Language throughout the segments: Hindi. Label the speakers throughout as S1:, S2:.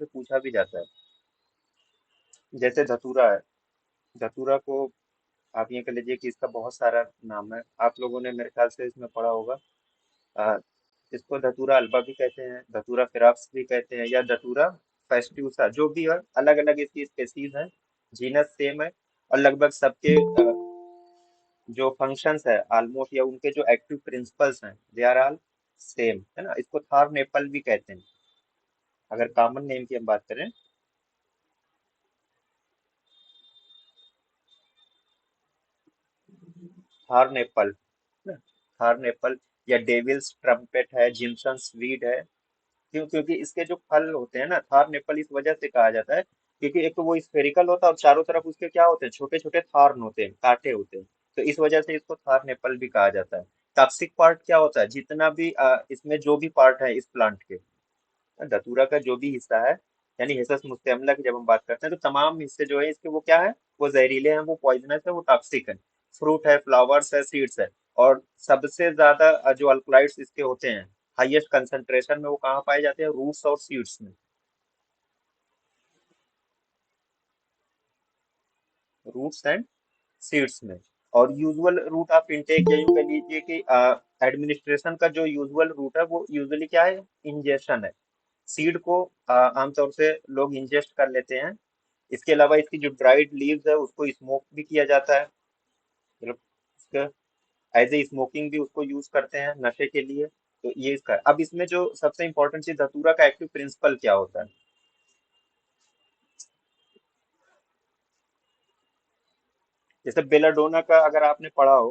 S1: में पूछा भी जाता है। जैसे धतूरा है, धतूरा को आप ये कह लीजिए कि इसका बहुत सारा नाम है, आप लोगों ने मेरे ख्याल से इसमें पढ़ा होगा। आ, इसको धतूरा अल्बा भी कहते हैं, धतूरा फिराप्स भी कहते हैं, या धतूरा फेस्टिवसा, जो भी है, अलग अलग इसकी स्पेसीज हैं। जीनस सेम है, और लगभग सबके जो फंक्शंस है ऑलमोस्ट, या उनके जो एक्टिव प्रिंसिपल्स हैं, दे आर ऑल सेम, है ना। इसको थार नेपल भी कहते हैं, अगर कॉमन नेम की हम बात करें। थार नेपल, ना, थार नेपल, या डेविल्स ट्रम्पेट है, जिम्सन स्वीड है। क्यों? क्योंकि इसके जो फल होते हैं ना, थार नेपल इस वजह से कहा जाता है क्योंकि एक तो वो स्फेरिकल होता है, और चारों तरफ उसके क्या होते हैं, छोटे छोटे थार्न होते हैं, कांटे होते हैं। तो इस वजह से इसको थार नेपल भी कहा जाता है। टॉक्सिक पार्ट क्या होता है, जितना भी इसमें जो भी पार्ट है इस प्लांट के, धतूरा का जो भी हिस्सा है, यानी हिस्सस मुस्तेमला की जब हम बात करते हैं, तो तमाम हिस्से जो है इसके वो क्या है, वो जहरीले हैं, वो पॉइजनस है, वो टॉक्सिक है। फ्रूट है, फ्लावर्स है, सीड्स है। और सबसे ज्यादा जो अल्कलॉइड्स इसके होते हैं, हाईएस्ट कंसंट्रेशन में, वो कहाँ पाए जाते हैं, रूट्स और सीड्स में। रूट्स एंड सीड्स में। और यूजुअल रूट आप इनटेक, या यूं कह लीजिए कि एडमिनिस्ट्रेशन का जो यूजुअल रूट है, वो यूजुअली क्या है, इंजेक्शन है। सीड को आमतौर से लोग इंजेस्ट कर लेते हैं। इसके अलावा इसकी जो ड्राइड लीव्स है उसको स्मोक भी किया जाता है, मतलब इसका एज ए स्मोकिंग भी उसको यूज करते हैं नशे के लिए। तो ये इसका, अब इसमें जो सबसे इंपॉर्टेंट चीज, धतूरा का एक्टिव प्रिंसिपल क्या होता है। जैसे बेलाडोना का अगर आपने पढ़ा हो,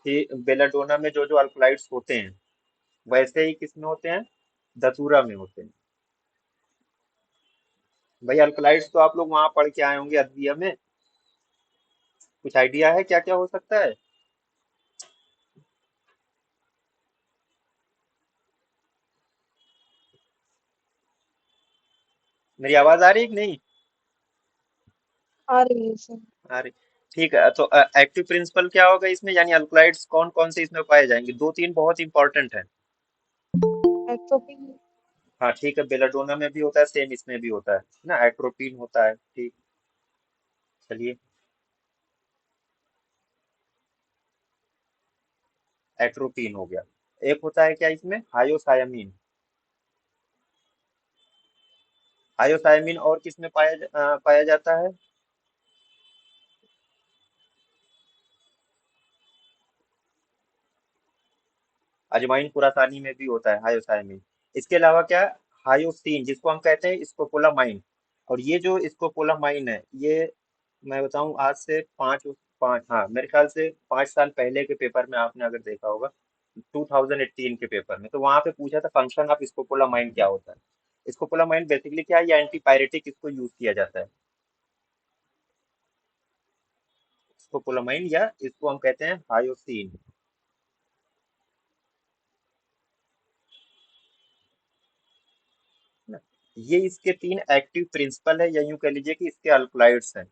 S1: कि बेलाडोना में जो जो अल्कलाइड्स होते हैं, वैसे ही किसमें होते हैं, धतूरा में होते हैं। भाई अल्कलाइड्स तो आप लोग वहां पढ़ के आए होंगे अद्विया में, कुछ आइडिया है क्या क्या हो सकता है। मेरी आवाज आ रही है कि नहीं?
S2: आ रही है सर।
S1: अरे ठीक है, तो एक्टिव प्रिंसिपल क्या होगा इसमें, यानी अल्कलाइड्स कौन कौन से इसमें पाए जाएंगे, दो तीन बहुत इंपॉर्टेंट है।
S2: एट्रोपिन।
S1: हाँ ठीक है, बेलाडोना में भी होता है, सेम इसमें भी होता है ना, एट्रोपिन होता है, ठीक। चलिए, एट्रोपिन हो गया। एक होता है क्या इसमें, हायोसायामीन। हायोसायामीन और किसमें पाया जाता है। अजवाइन कुरासानी में भी होता है हायोसायामीन। इसके अलावा क्या, हायोसीन, जिसको हम कहते हैं स्कोपोलामाइन। और ये जो स्कोपोलामाइन है, ये मैं बताऊं, आज से पाँच, हाँ मेरे ख्याल से 5 साल पहले के पेपर में आपने अगर देखा होगा, 2018 के पेपर में, तो वहां पे पूछा था फंक्शन ऑफ स्कोपोलामाइन क्या होता है। स्कोपोलामाइन बेसिकली क्या है, ये एंटीपायरेटिक, इसको यूज किया जाता है। स्कोपोलामाइन, या इसको हम कहते हैं हायोसीन। ना, ये इसके तीन एक्टिव प्रिंसिपल है, या यूं कह लीजिए कि इसके अल्कलाइड्स हैं।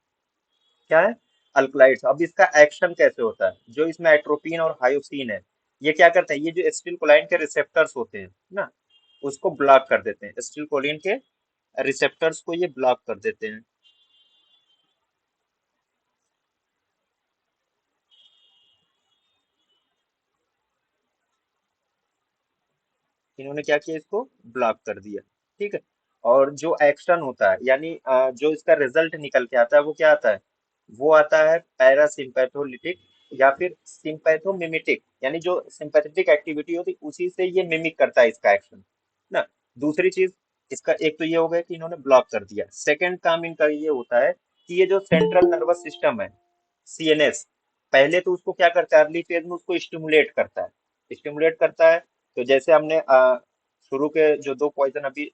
S1: क्या है, अल्कलाइड्स। अब इसका एक्शन कैसे होता है, जो इसमें एट्रोपिन और हायोसिन है, ये क्या करते हैं, ये जो एसिटिल कोलाइन के रिसेप्टर्स होते हैं ना, उसको ब्लॉक कर देते हैं, एसिटिल कोलिन के रिसेप्टर्स को ये ब्लॉक कर देते हैं। इन्होंने क्या किया, इसको ब्लॉक कर दिया, ठीक है। और जो एक्शन होता है, यानी जो इसका रिजल्ट निकल के आता है, वो क्या आता है, वो आता है पैरासिम्पैथोलिटिक, या फिर सिंपैथोमिमेटिक, यानी जो सिंपैथेटिक एक्टिविटी होती है उसी से ये मिमिक करता है इसका एक्शन ना। दूसरी चीज, इसका एक तो ये हो गया कि इन्होंने ब्लॉक कर दिया, सेकंड काम इनका ये होता है कि ये जो सेंट्रल नर्वस सिस्टम है, सीएनएस, पहले तो उसको क्या करता है, अर्ली फेज में उसको स्टिमुलेट करता है, स्टिमुलेट करता है। तो जैसे हमने शुरू के जो दो पॉइजन अभी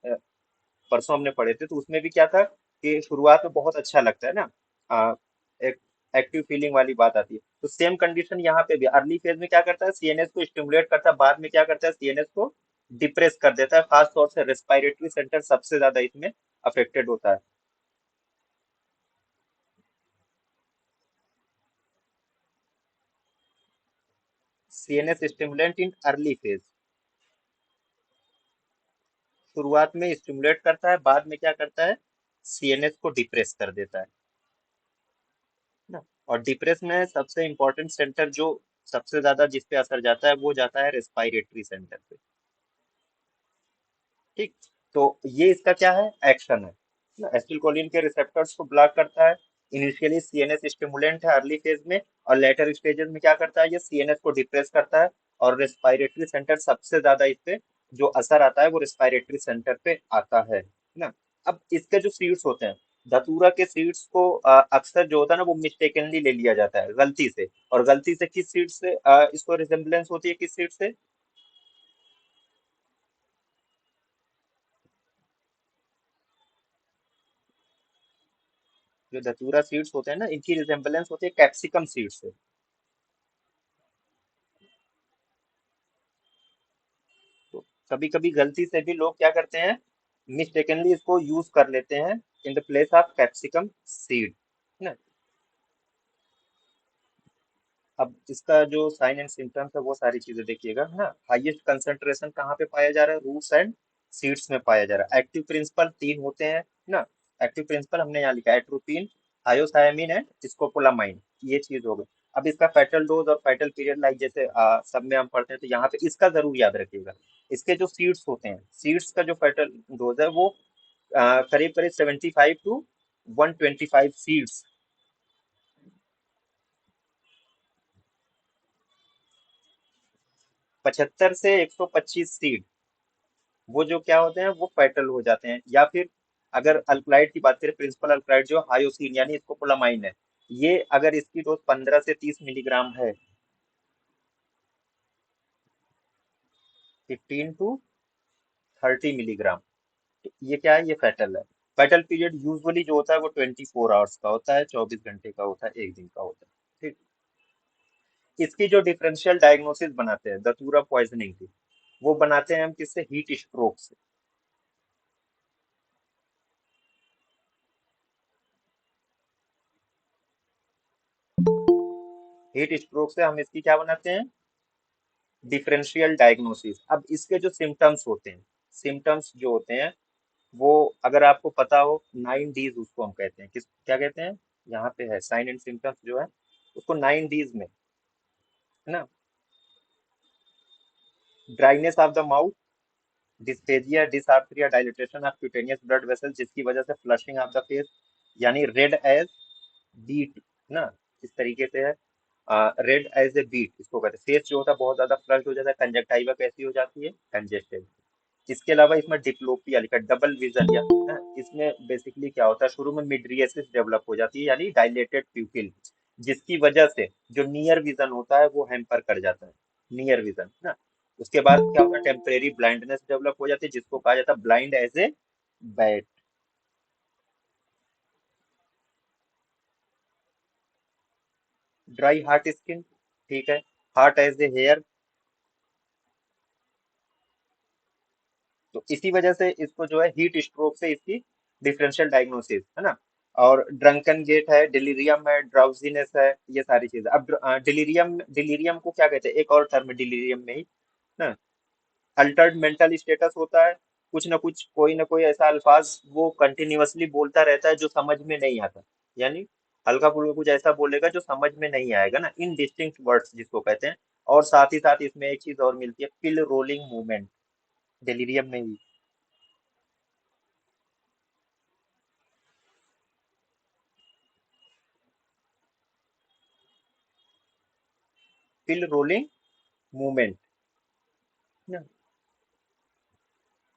S1: परसों हमने पढ़े थे, तो उसमें भी क्या था कि शुरुआत में बहुत अच्छा लगता है ना, एक एक्टिव फीलिंग वाली बात आती है। तो सेम कंडीशन यहाँ पे भी, अर्ली फेज में क्या करता है, सीएनएस को स्टिमुलेट करता है, बाद में क्या करता है, सीएनएस को डिप्रेस कर देता है, खास तौर से रेस्पिरेटरी सेंटर सबसे ज्यादा इसमें अफेक्टेड होता है। CNS stimulant in early phase. शुरुआत में स्टिमुलेट करता है, बाद में क्या करता है, सीएनएस को डिप्रेस कर देता है ना। और डिप्रेस में सबसे इंपॉर्टेंट सेंटर जो सबसे ज्यादा जिस पे असर जाता है वो जाता है रेस्पिरेटरी सेंटर पे। ठीक। तो ये इसका क्या है, एक्शन है ना। एसिटिलकोलिन के रिसेप्टर्स को ब्लॉक करता है। इनिशियली सीएनएस स्टिमुलेंट है अर्ली फेज में, और लेटर स्टेजेस में क्या करता है, ये सीएनएस को डिप्रेस करता है। और रेस्पिरेटरी सेंटर सबसे ज्यादा इस पे जो असर आता है वो रेस्पिरेटरी सेंटर पे आता है ना। अब इसके जो सीड्स होते हैं, धतूरा के सीड्स को अक्सर जो होता है ना वो मिस्टेकनली ले लिया जाता है गलती से। और गलती से किस सीड से इसको रिजेम्बलेंस होती है, किस सीड से, जो धतूरा सीड्स होते हैं ना इनकी रिजेम्बलेंस होती है कैप्सिकम सीड से। तो कभी कभी गलती से भी लोग क्या करते हैं, मिस्टेकनली इसको यूज कर लेते हैं in the place of capsicum seed ना। अब इसका जो साइन एंड सिम्टम्स है वो सारी चीजें देखिएगा ना। हाईएस्ट कंसंट्रेशन कहाँ पे पाया जा रहा है, रूट्स एंड सीड्स में पाया जा रहा है। एक्टिव प्रिंसिपल तीन होते हैं ना। एक्टिव प्रिंसिपल हमने यहाँ लिखा है एट्रोपिन, थायोसायामिन एंड स्कोपोलामाइन, ये चीज हो गई। अब इसका फेटल डोज और फेटल पीरियड लाइक जैसे सब में हम पढ़ते हैं, तो यहाँ पे इसका जरूर याद रखिएगा। इसके जो सीड्स होते हैं, सीड्स का जो फेटल डोज है वो करीब करीब 75 to 125 सीड्स। 75 से 125 सीड, वो जो क्या होते हैं वो फेटल हो जाते हैं। या फिर अगर अल्कलाइड की बात करें, प्रिंसिपल अल्कलाइड जो हायोसिन यानी स्कोपोलामाइन है, ये अगर इसकी डोज 15 से 30 मिलीग्राम है, 15 to 30 मिलीग्राम, तो ये क्या है, ये फेटल है। फेटल पीरियड यूजुअली जो होता है वो 24 आवर्स का होता है, 24 घंटे का होता है, एक दिन का होता है। ठीक। इसकी जो डिफरेंशियल डायग्नोसिस बनाते हैं दतूरा पॉइजनिंग की, वो बनाते हैं हम किससे, हीट स्ट्रोक से। हीट स्ट्रोक से हम इसकी क्या बनाते हैं, डिफरेंशियल डायग्नोसिस। अब इसके जो सिम्टम्स होते हैं, सिम्टम्स जो होते हैं वो अगर आपको पता हो, 9 डीज उसको हम कहते हैं, किस क्या कहते हैं, यहाँ पे है साइन एंड सिम्टम्स जो है उसको 9 डीज में, है ना। Dryness of the mouth, dysphagia, dysarthria, dilatation of cutaneous blood vessel जिसकी वजह से फ्लशिंग ऑफ द फेस, यानी रेड एज बीट ना, इस तरीके से है। रेड एज ए बीट इसको कहते हैं। फेस जो होता है बहुत ज्यादा फ्लश हो जाता है, कंजक्टाइवा कैसी हो जाती है, कंजेस्टेड। इसके अलावा इसमें डिप्लोपिया लिखा है, डबल विजन या ना। इसमें बेसिकली क्या होता है, शुरू में मिड्रिएसिस डेवलप हो जाती है यानी डायलेटेड प्यूपिल, जिसकी वजह से जो नियर विजन होता है वो हैम्पर कर जाता है, नियर विजन ना। उसके बाद क्या होता है, टेम्परेरी ब्लाइंडनेस डेवलप हो जाती है जिसको कहा जाता है blind as a bat. Dry hot skin, ठीक है। हार्ट एज ए हेयर, तो इसी वजह से इसको जो है हीट स्ट्रोक से इसकी डिफरेंशियल डायग्नोसिस है ना। और ड्रंकन गेट है, डिलीरियम है, ड्राउजीनेस है, ये सारी चीजें। अब डिलीरियम, डिलीरियम को क्या कहते हैं, एक और टर्म डिलीरियम में ही ना, अल्टर्ड मेंटल स्टेटस होता है। कुछ ना कुछ, कोई ना कोई ऐसा अल्फाज वो कंटिन्यूअसली बोलता रहता है जो समझ में नहीं आता, यानी हल्का फुल्का कुछ ऐसा बोलेगा जो समझ में नहीं आएगा ना, इनडिस्टिंक्ट वर्ड्स जिसको कहते हैं। और साथ ही साथ इसमें एक चीज और मिलती है, पिल रोलिंग मूवमेंट, डिलीरियम में ही। पिल रोलिंग मूवमेंट ना।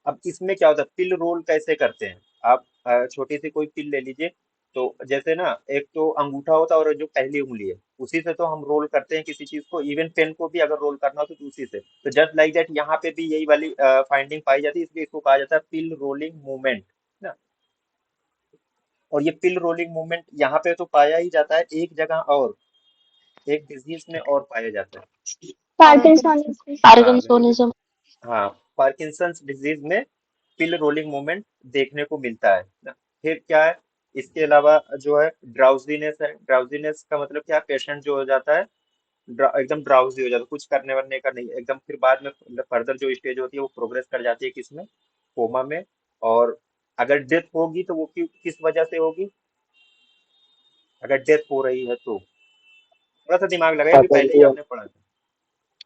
S1: अब इसमें क्या होता है, पिल रोल कैसे करते हैं, आप छोटी सी कोई पिल ले लीजिए। तो जैसे ना, एक तो अंगूठा होता है और जो पहली उंगली है, उसी से तो हम रोल करते हैं किसी चीज को। इवन पेन को भी अगर रोल करना हो तो उसी से। तो जस्ट लाइक दैट यहाँ पे भी यही वाली फाइंडिंग पाई जाती है, इसलिए इसको कहा जाता है पिल रोलिंग मूवमेंट ना। और ये पिल रोलिंग मूवमेंट यहाँ पे तो पाया ही जाता है, एक जगह और एक डिजीज में और पाया जाता है।
S2: पार्किंसंस।
S1: हाँ वेरी गुड। हाँ, पार्किंसंस डिजीज में पिल रोलिंग मूवमेंट देखने को मिलता है ना। फिर क्या है, इसके अलावा जो है ड्राउजीनेस है। ड्राउजीनेस का मतलब क्या है, पेशेंट जो हो जाता है एकदम ड्राउजी हो जाता है, कुछ करने वरने का नहीं एकदम। फिर बाद में फर्दर जो स्टेज होती है वो प्रोग्रेस कर जाती है किसमें, कोमा में। और अगर डेथ होगी तो वो किस वजह से होगी, अगर डेथ हो रही है तो थोड़ा सा दिमाग लगाए, अभी पहले ही
S3: हाइपोक्सिया।
S1: आपने पढ़ा था,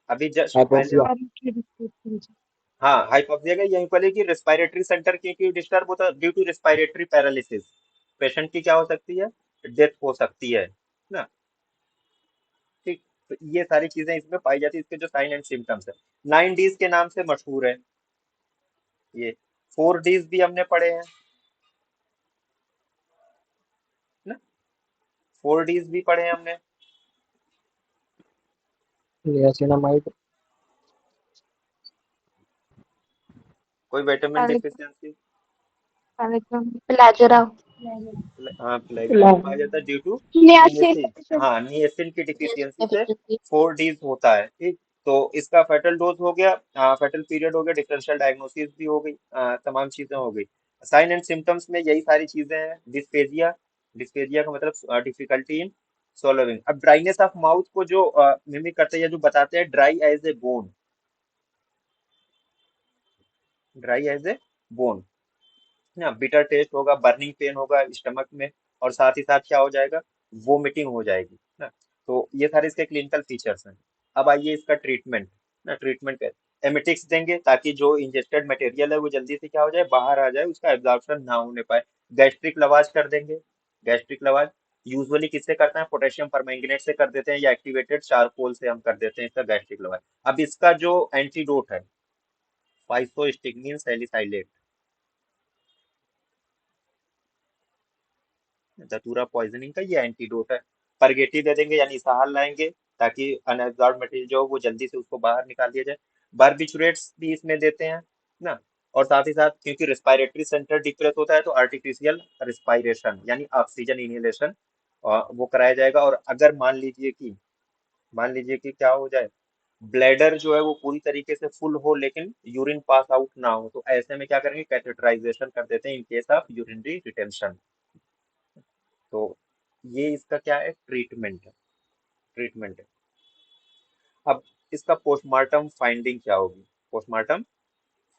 S1: अभी जस्ट पहले।
S3: हाइपोक्सिया।
S2: respiratory deficiency.
S1: हाँ, हाइपोक्सिया का यही पहले कि रिस्पायरेटरी सेंटर की डिस्टर्ब होता है due to respiratory paralysis. Patient की क्या हो सकती है, डेथ हो सकती है ना। ठीक, तो ये सारी चीजें इसमें पाई जाती है, इसके जो साइन एंड सिम्टम्स है। 9 Ds के नाम से मशहूर है ये। 4 Ds भी हमने पढ़े हैं ना, 4 Ds भी पढ़े हैं हमने।
S3: नियासिनामाइड।
S1: कोई विटामिन
S2: Telegram,
S1: डिफिशियंसी,
S2: telegram,
S4: प्लाजरा।
S1: हाँ प्लेगरा में पाया जाता है ड्यू टू
S4: नियासिन
S1: निएसिन। हाँ,
S4: डिफिशिएंसी।
S1: निएसिन की डिफिशियंसी से
S4: डिफिशिएंसी।
S1: 4 Ds होता है। ठीक, तो इसका फेटल डोज हो गया, फेटल पीरियड हो गया, डिफरेंशियल डायग्नोसिस भी हो गई, तमाम चीजें हो गई। साइन एंड सिम्टम्स में यही सारी चीजें हैं। डिस्पेजिया, डिस्पेजिया का मतलब डिफिकल्टी इन swallowing। अब ड्राइनेस ऑफ माउथ को जो मिमिक करते हैं या जो बताते हैं, dry as a bone, dry as a bone ना, बिटर टेस्ट होगा, बर्निंग पेन होगा स्टमक में, और साथ ही साथ क्या हो जाएगा, वोमिटिंग हो जाएगी ना। तो ये सारे इसके क्लिनिकल फीचर्स हैं। अब आइए इसका ट्रीटमेंट ना, ट्रीटमेंट पे एमेटिक्स देंगे ताकि जो इंजेक्टेड मटेरियल है वो जल्दी से क्या हो जाए, बाहर आ जाए, उसका एब्जॉर्प्शन ना होने पाए। गैस्ट्रिक लवाज कर देंगे, गैस्ट्रिक लवाज यूजुअली किससे करते हैं, पोटेशियम परमैंगनेट से कर देते हैं, या एक्टिवेटेड चारकोल से हम कर देते हैं इसका गैस्ट्रिक लवाज। अब इसका जो एंटीडोट है, फाइसोस्टिग्मीन सैलिसाइलेट, धतूरा पॉइजनिंग का ये एंटीडोट है। परगेटी दे देंगे यानी सहाल लाएंगे, ताकि अनएब्जॉर्ब मटेरियल जो हो वो जल्दी से उसको बाहर निकाल दिया जाए। बारबिचुरेट्स भी इसमें देते हैं ना। और साथ ही साथ क्योंकि रिस्पायरेटरी सेंटर डिप्रेस होता है तो आर्टिफिशियल रिस्पायरेशन यानी ऑक्सीजन इनहेलेशन वो कराया जाएगा। और अगर मान लीजिए कि क्या हो जाए, ब्लैडर जो है वो पूरी तरीके से फुल हो लेकिन यूरिन पास आउट ना हो, तो ऐसे में क्या करेंगे, कैथेटराइजेशन कर देते हैं in case of urinary retention. तो ये इसका क्या है, ट्रीटमेंट है, ट्रीटमेंट है। अब इसका पोस्टमार्टम फाइंडिंग क्या होगी, पोस्टमार्टम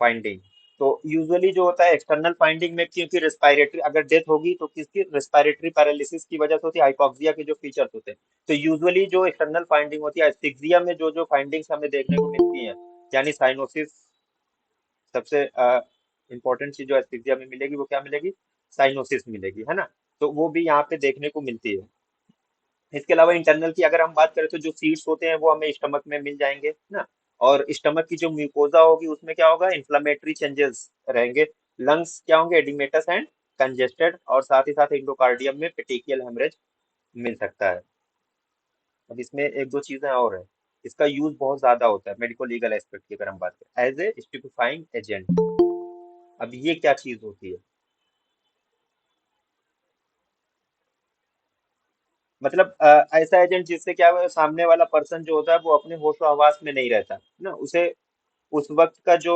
S1: फाइंडिंग। तो यूजुअली जो होता है एक्सटर्नल फाइंडिंग में, क्योंकि रेस्पिरेटरी अगर डेथ होगी तो किसकी, रेस्पिरेटरी पैरालिसिस की वजह से होती है, हाइपोक्सिया के जो फीचर्स होते हैं। तो यूजुअली जो एक्सटर्नल फाइंडिंग होती है, एस्फिक्सिया में जो जो फाइंडिंग्स हमें देखने को मिलती हैं, यानी साइनोसिस, सबसे इंपॉर्टेंट चीज जो एस्फिक्सिया में मिलेगी वो क्या मिलेगी, साइनोसिस मिलेगी, है ना। तो वो भी यहाँ पे देखने को मिलती है। इसके अलावा इंटरनल की अगर हम बात करें तो जो सीड्स होते हैं वो हमें स्टमक में मिल जाएंगे ना। और स्टमक की जो म्यूकोजा होगी उसमें क्या होगा, इन्फ्लामेटरी चेंजेस रहेंगे। लंग्स क्या होंगे, एडिमेटस एंड कंजेस्टेड, और साथ ही साथ एंडोकार्डियम में पेटिकियल हेमरेज मिल सकता है। अब इसमें एक दो चीजें और है, इसका यूज बहुत ज्यादा होता है मेडिको लीगल एस्पेक्ट की अगर हम बात करें, एज ए स्टिफाइंग एजेंट। अब ये क्या चीज होती है, मतलब ऐसा एजेंट जिससे क्या है, सामने वाला पर्सन जो होता है वो अपने होशो हवास में नहीं रहता ना, उसे उस वक्त का जो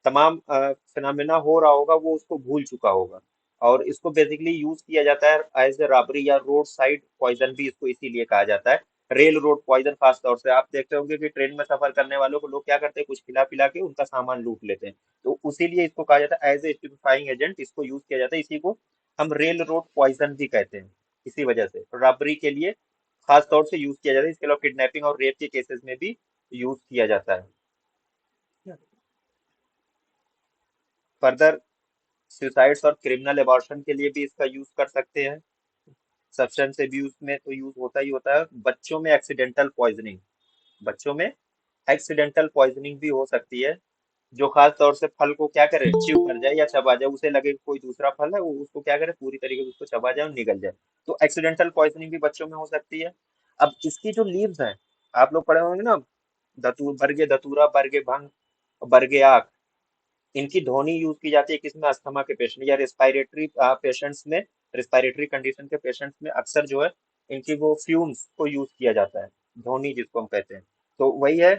S1: तमाम फिनोमेना हो रहा होगा वो उसको भूल चुका होगा। और इसको बेसिकली यूज किया जाता है एज ए रॉबरी या रोड साइड पॉइजन भी इसको इसीलिए कहा जाता है। रेल रोड पॉइजन खास तौर से आप देखते होंगे कि ट्रेन में सफर करने वालों को लोग क्या करते हैं, कुछ खिला पिला के उनका सामान लूट लेते हैं। तो उसीलिए इसको कहा जाता है एज ए स्टिफाइंग एजेंट, इसको यूज किया जाता है, इसी को हम रेल रोड पॉइजन भी कहते हैं। इसी वजह से रॉबरी के लिए खास तौर से यूज किया जाता है, इसके अलावा किडनैपिंग और रेप के केसेस में भी यूज किया जाता है। फर्दर सुसाइड्स और क्रिमिनल एबॉर्शन के लिए भी इसका यूज कर सकते हैं। सब्सटेंस अब्यूज में तो यूज होता ही होता है। बच्चों में एक्सीडेंटल पॉइजनिंग, बच्चों में एक्सीडेंटल पॉइजनिंग भी हो सकती है, जो खास तौर से फल को क्या करे, च्यू कर जाए या चबा जाए, उसे लगे कि कोई दूसरा फल है, वो उसको क्या करे, पूरी तरीके से उसको चबा जाए और निगल जाए। तो एक्सीडेंटल पॉइजनिंग भी बच्चों में हो सकती है। अब इसकी जो लीव्स हैं, आप लोग पढ़े होंगे ना, बर्गे धतूरा, बर्गे भंग, बर्गे आक, इनकी धोनी यूज की जाती है किसमें, अस्थमा के पेशेंट या रेस्पिरेटरी पेशेंट्स में, रेस्पिरेटरी कंडीशन के पेशेंट्स में अक्सर जो है इनकी वो फ्यूम्स को यूज किया जाता है, धोनी जिसको हम कहते हैं। तो वही है,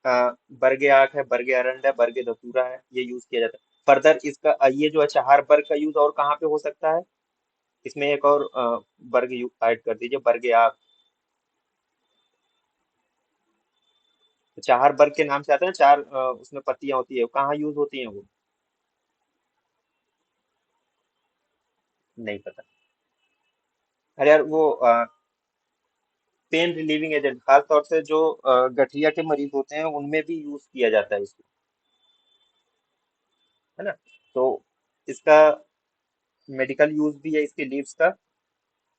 S1: बर्गे आक है, बर्गे अरंड है, बर्गे धतूरा है, ये यूज किया जाता है। फर्दर इसका ये जो है चार बर्ग का यूज और कहाँ पे हो सकता है, इसमें एक और बर्ग ऐड कर दीजिए, बर्गे आक। तो चार बर्ग के नाम से आता है ना, चार उसमें पत्तियां होती है, कहाँ यूज होती हैं वो, नहीं पता। अरे यार वो पेन रिलीविंग एजेंट, खास तौर से जो गठिया के मरीज होते हैं उनमें भी यूज किया जाता है इसको, है ना। तो इसका मेडिकल यूज भी है इसके लीव्स का,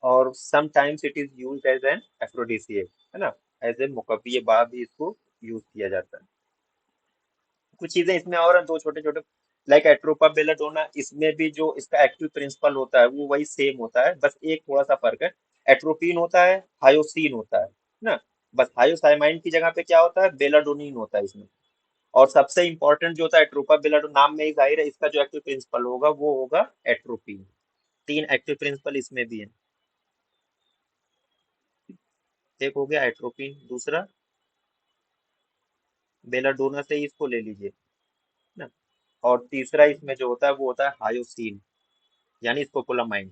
S1: और sometimes it is used as an aphrodisiac, है ना, एज ए मुकब्बिय बा भी इसको यूज किया जाता है। कुछ चीजें इसमें और हैं, दो छोटे छोटे, लाइक एट्रोपा बेलाडोना, इसमें भी जो इसका एक्टिव प्रिंसिपल होता है वो वही सेम होता है, बस एक थोड़ा सा फर्क है। एट्रोपिन होता है, हायोसीन होता है ना। बस हायोसाइमाइन की जगह पे क्या होता है, बेलाडोनिन होता है इसमें। और सबसे इंपॉर्टेंट जो होता है एट्रोपा बेलाडो, नाम में ही जाहिर है, इसका जो एक्टिव प्रिंसिपल होगा वो होगा एट्रोपिन। तीन एक्टिव प्रिंसिपल इसमें भी है। एक हो गया एट्रोपिन, दूसरा बेलाडोना से ही इसको ले लीजिए ना, और तीसरा इसमें जो होता है वो होता है हायोसीन, यानी स्कोपोलामाइन।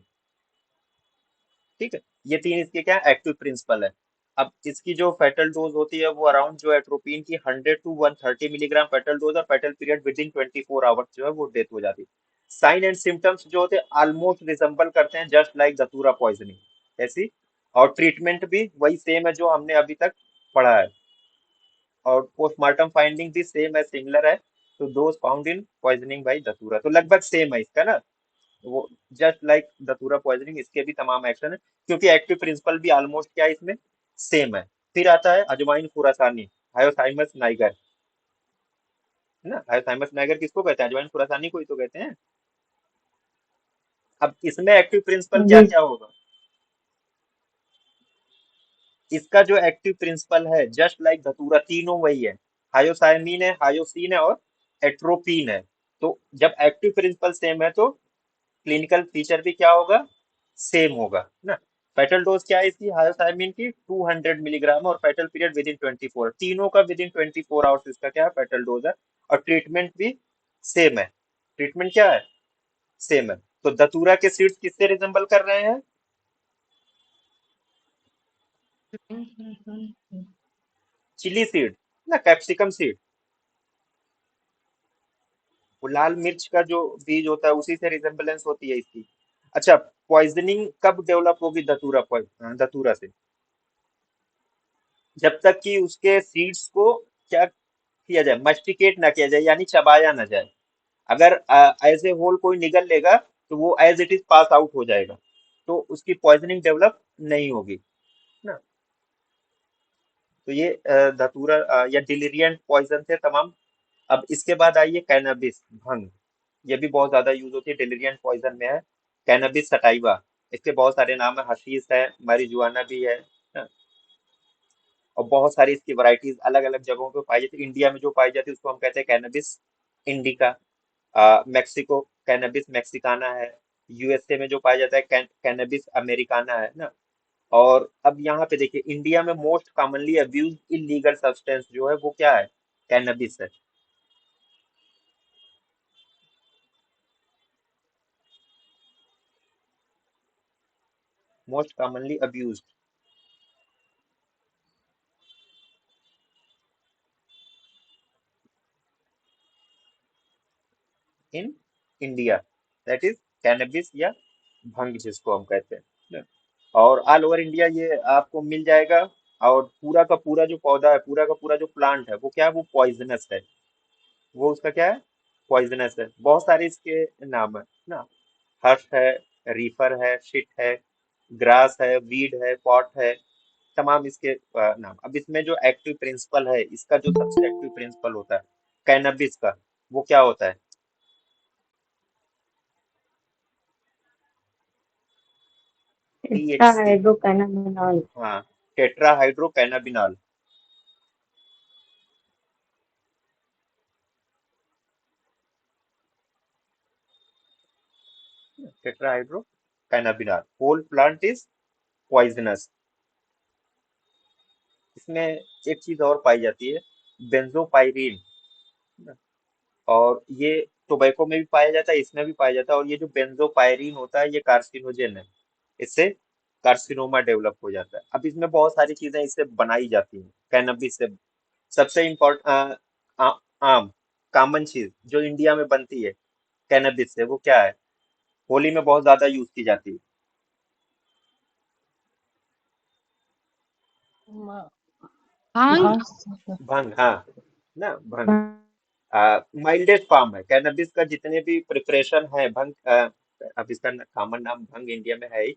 S1: ठीक है, ये तीन इसके क्या एक्टिव प्रिंसिपल है। अब इसकी जो फेटल डोज होती है वो अराउंड जो एट्रोपिन की 100 to 130 मिलीग्राम फेटल डोज, और fatal period within 24 hours जो है वो डेथ हो जाती है। साइन एंड सिम्टम्स जो होते हैं ऑलमोस्ट रिजेंबल करते हैं जस्ट लाइक दतूरा पॉइजनिंग ऐसी, और ट्रीटमेंट भी वही सेम है जो हमने अभी तक पढ़ा है, और पोस्टमार्टम फाइंडिंग भी सेम है, सिमिलर है तो those found in poisoning by दतूरा, तो लगभग सेम है इसका ना। वो जस्ट लाइक दतूरा पॉइजनिंग, इसके भी तमाम एक्शन है, क्योंकि एक्टिव प्रिंसिपल भी ऑलमोस्ट क्या है इसमें, सेम है। फिर आता है अजवाइन खुरासानी, हायोथाइमस नाइगर, है ना। हायोथाइमस नाइगर किसको कहते हैं, अजवाइन खुरासानी को ही तो कहते हैं। अब इसमें एक्टिव प्रिंसिपल क्या
S2: जी।
S1: क्या होगा, इसका जो एक्टिव प्रिंसिपल है जस्ट लाइक धतूरा, तीनों वही है। हायोसाइमिन है, हायोसीन है, और एट्रोपिन है। तो जब एक्टिव प्रिंसिपल सेम है तो क्लिनिकल फीचर भी क्या होगा, सेम होगा, है ना। फेटल डोज क्या है इसकी, हायोसाइमिन की 200 मिलीग्राम, और फेटल पीरियड विद इन 24, तीनों का विद इन 24 आवर्स इसका क्या है फेटल डोज है। और ट्रीटमेंट भी सेम है। ट्रीटमेंट क्या है, सेम है। तो दतूरा के सीड्स किससे रिजेंबल कर रहे हैं, चिली सीड ना, कैप्सिकम सीड, वो लाल मिर्च का जो बीज होता है उसी से रिजेम्बलेंस होती है इसकी। अच्छा, पॉइजनिंग कब डेवलप होगी दतूरा से, जब तक कि उसके सीड्स को क्या किया जाए, मस्टिकेट ना किया जाए, यानी चबाया ना जाए। अगर एज ए होल कोई निगल लेगा तो वो as it is pass out हो जाएगा, तो उसकी पॉइजनिंग डेवलप नहीं होगी ना। तो ये धतूरा या डिलीरियंट पॉइजन थे तमाम। अब इसके बाद आइए कैनबिस, भंग। ये भी बहुत ज्यादा यूज होती है, डिलीरियंट पॉइजन में है। कैनबिस सटाइवा, इसके बहुत सारे नाम है, हशीश है, marijuana भी है ना? और बहुत सारी इसकी वैरायटीज अलग अलग जगहों पे पाई जाती है। इंडिया में जो पाई जाती है उसको हम कहते हैं cannabis indica. Mexico cannabis Mexicana है। यूएसए में जो पाया जाता है कैनबिस अमेरिकाना है ना। और अब यहाँ पे देखिए, इंडिया में most commonly abuse illegal substance जो है वो क्या है, कैनबिस है। Most commonly abuse in India, that is cannabis या भंग जिसको हम कहते हैं। और ऑल ओवर इंडिया ये आपको मिल जाएगा। और पूरा का पूरा जो पौधा है, पूरा का पूरा जो प्लांट है वो क्या है, वो पॉइजनस है। वो उसका क्या है, पॉइजनस है। बहुत सारे इसके नाम है ना, हर्ष है, रीफर है, शिट है, ग्रास है, वीड है, पॉट है, तमाम इसके नाम। अब इसमें जो एक्टिव प्रिंसिपल है, इसका जो सबसे एक्टिव प्रिंसिपल होता है कैनबिस का, वो क्या होता है,
S2: एक्स्ट्रा
S1: टीएचसी।
S2: हाइड्रोकैनाबिनॉल।
S1: हाँ, tetra hydro cannabinol. Tetra hydro cannabinol, whole plant is poisonous. इसमें एक चीज और पाई जाती है, बेंजोपाइरीन, और ये टोबैको में भी पाया जाता है, इसमें भी पाया जाता है। और ये जो बेंजोपायरीन होता है ये कार्सिनोजेन है, इससे कार्सिनोमा डेवलप हो जाता है। अब इसमें बहुत सारी चीजें इससे बनाई जाती हैं कैनबिस से। सबसे इम्पोर्टेंट आम, कॉमन चीज जो इंडिया में बनती है कैनबिस से, वो क्या है, होली में बहुत ज्यादा यूज की जाती है।
S2: भांग।
S1: भंग, हाँ, ना भंग। माइल्डेस्ट फॉर्म है कैनबिस का, जितने भी प्रिपरेशन है भंग, अब इसका कॉमन नाम भंग इंडिया में है ही।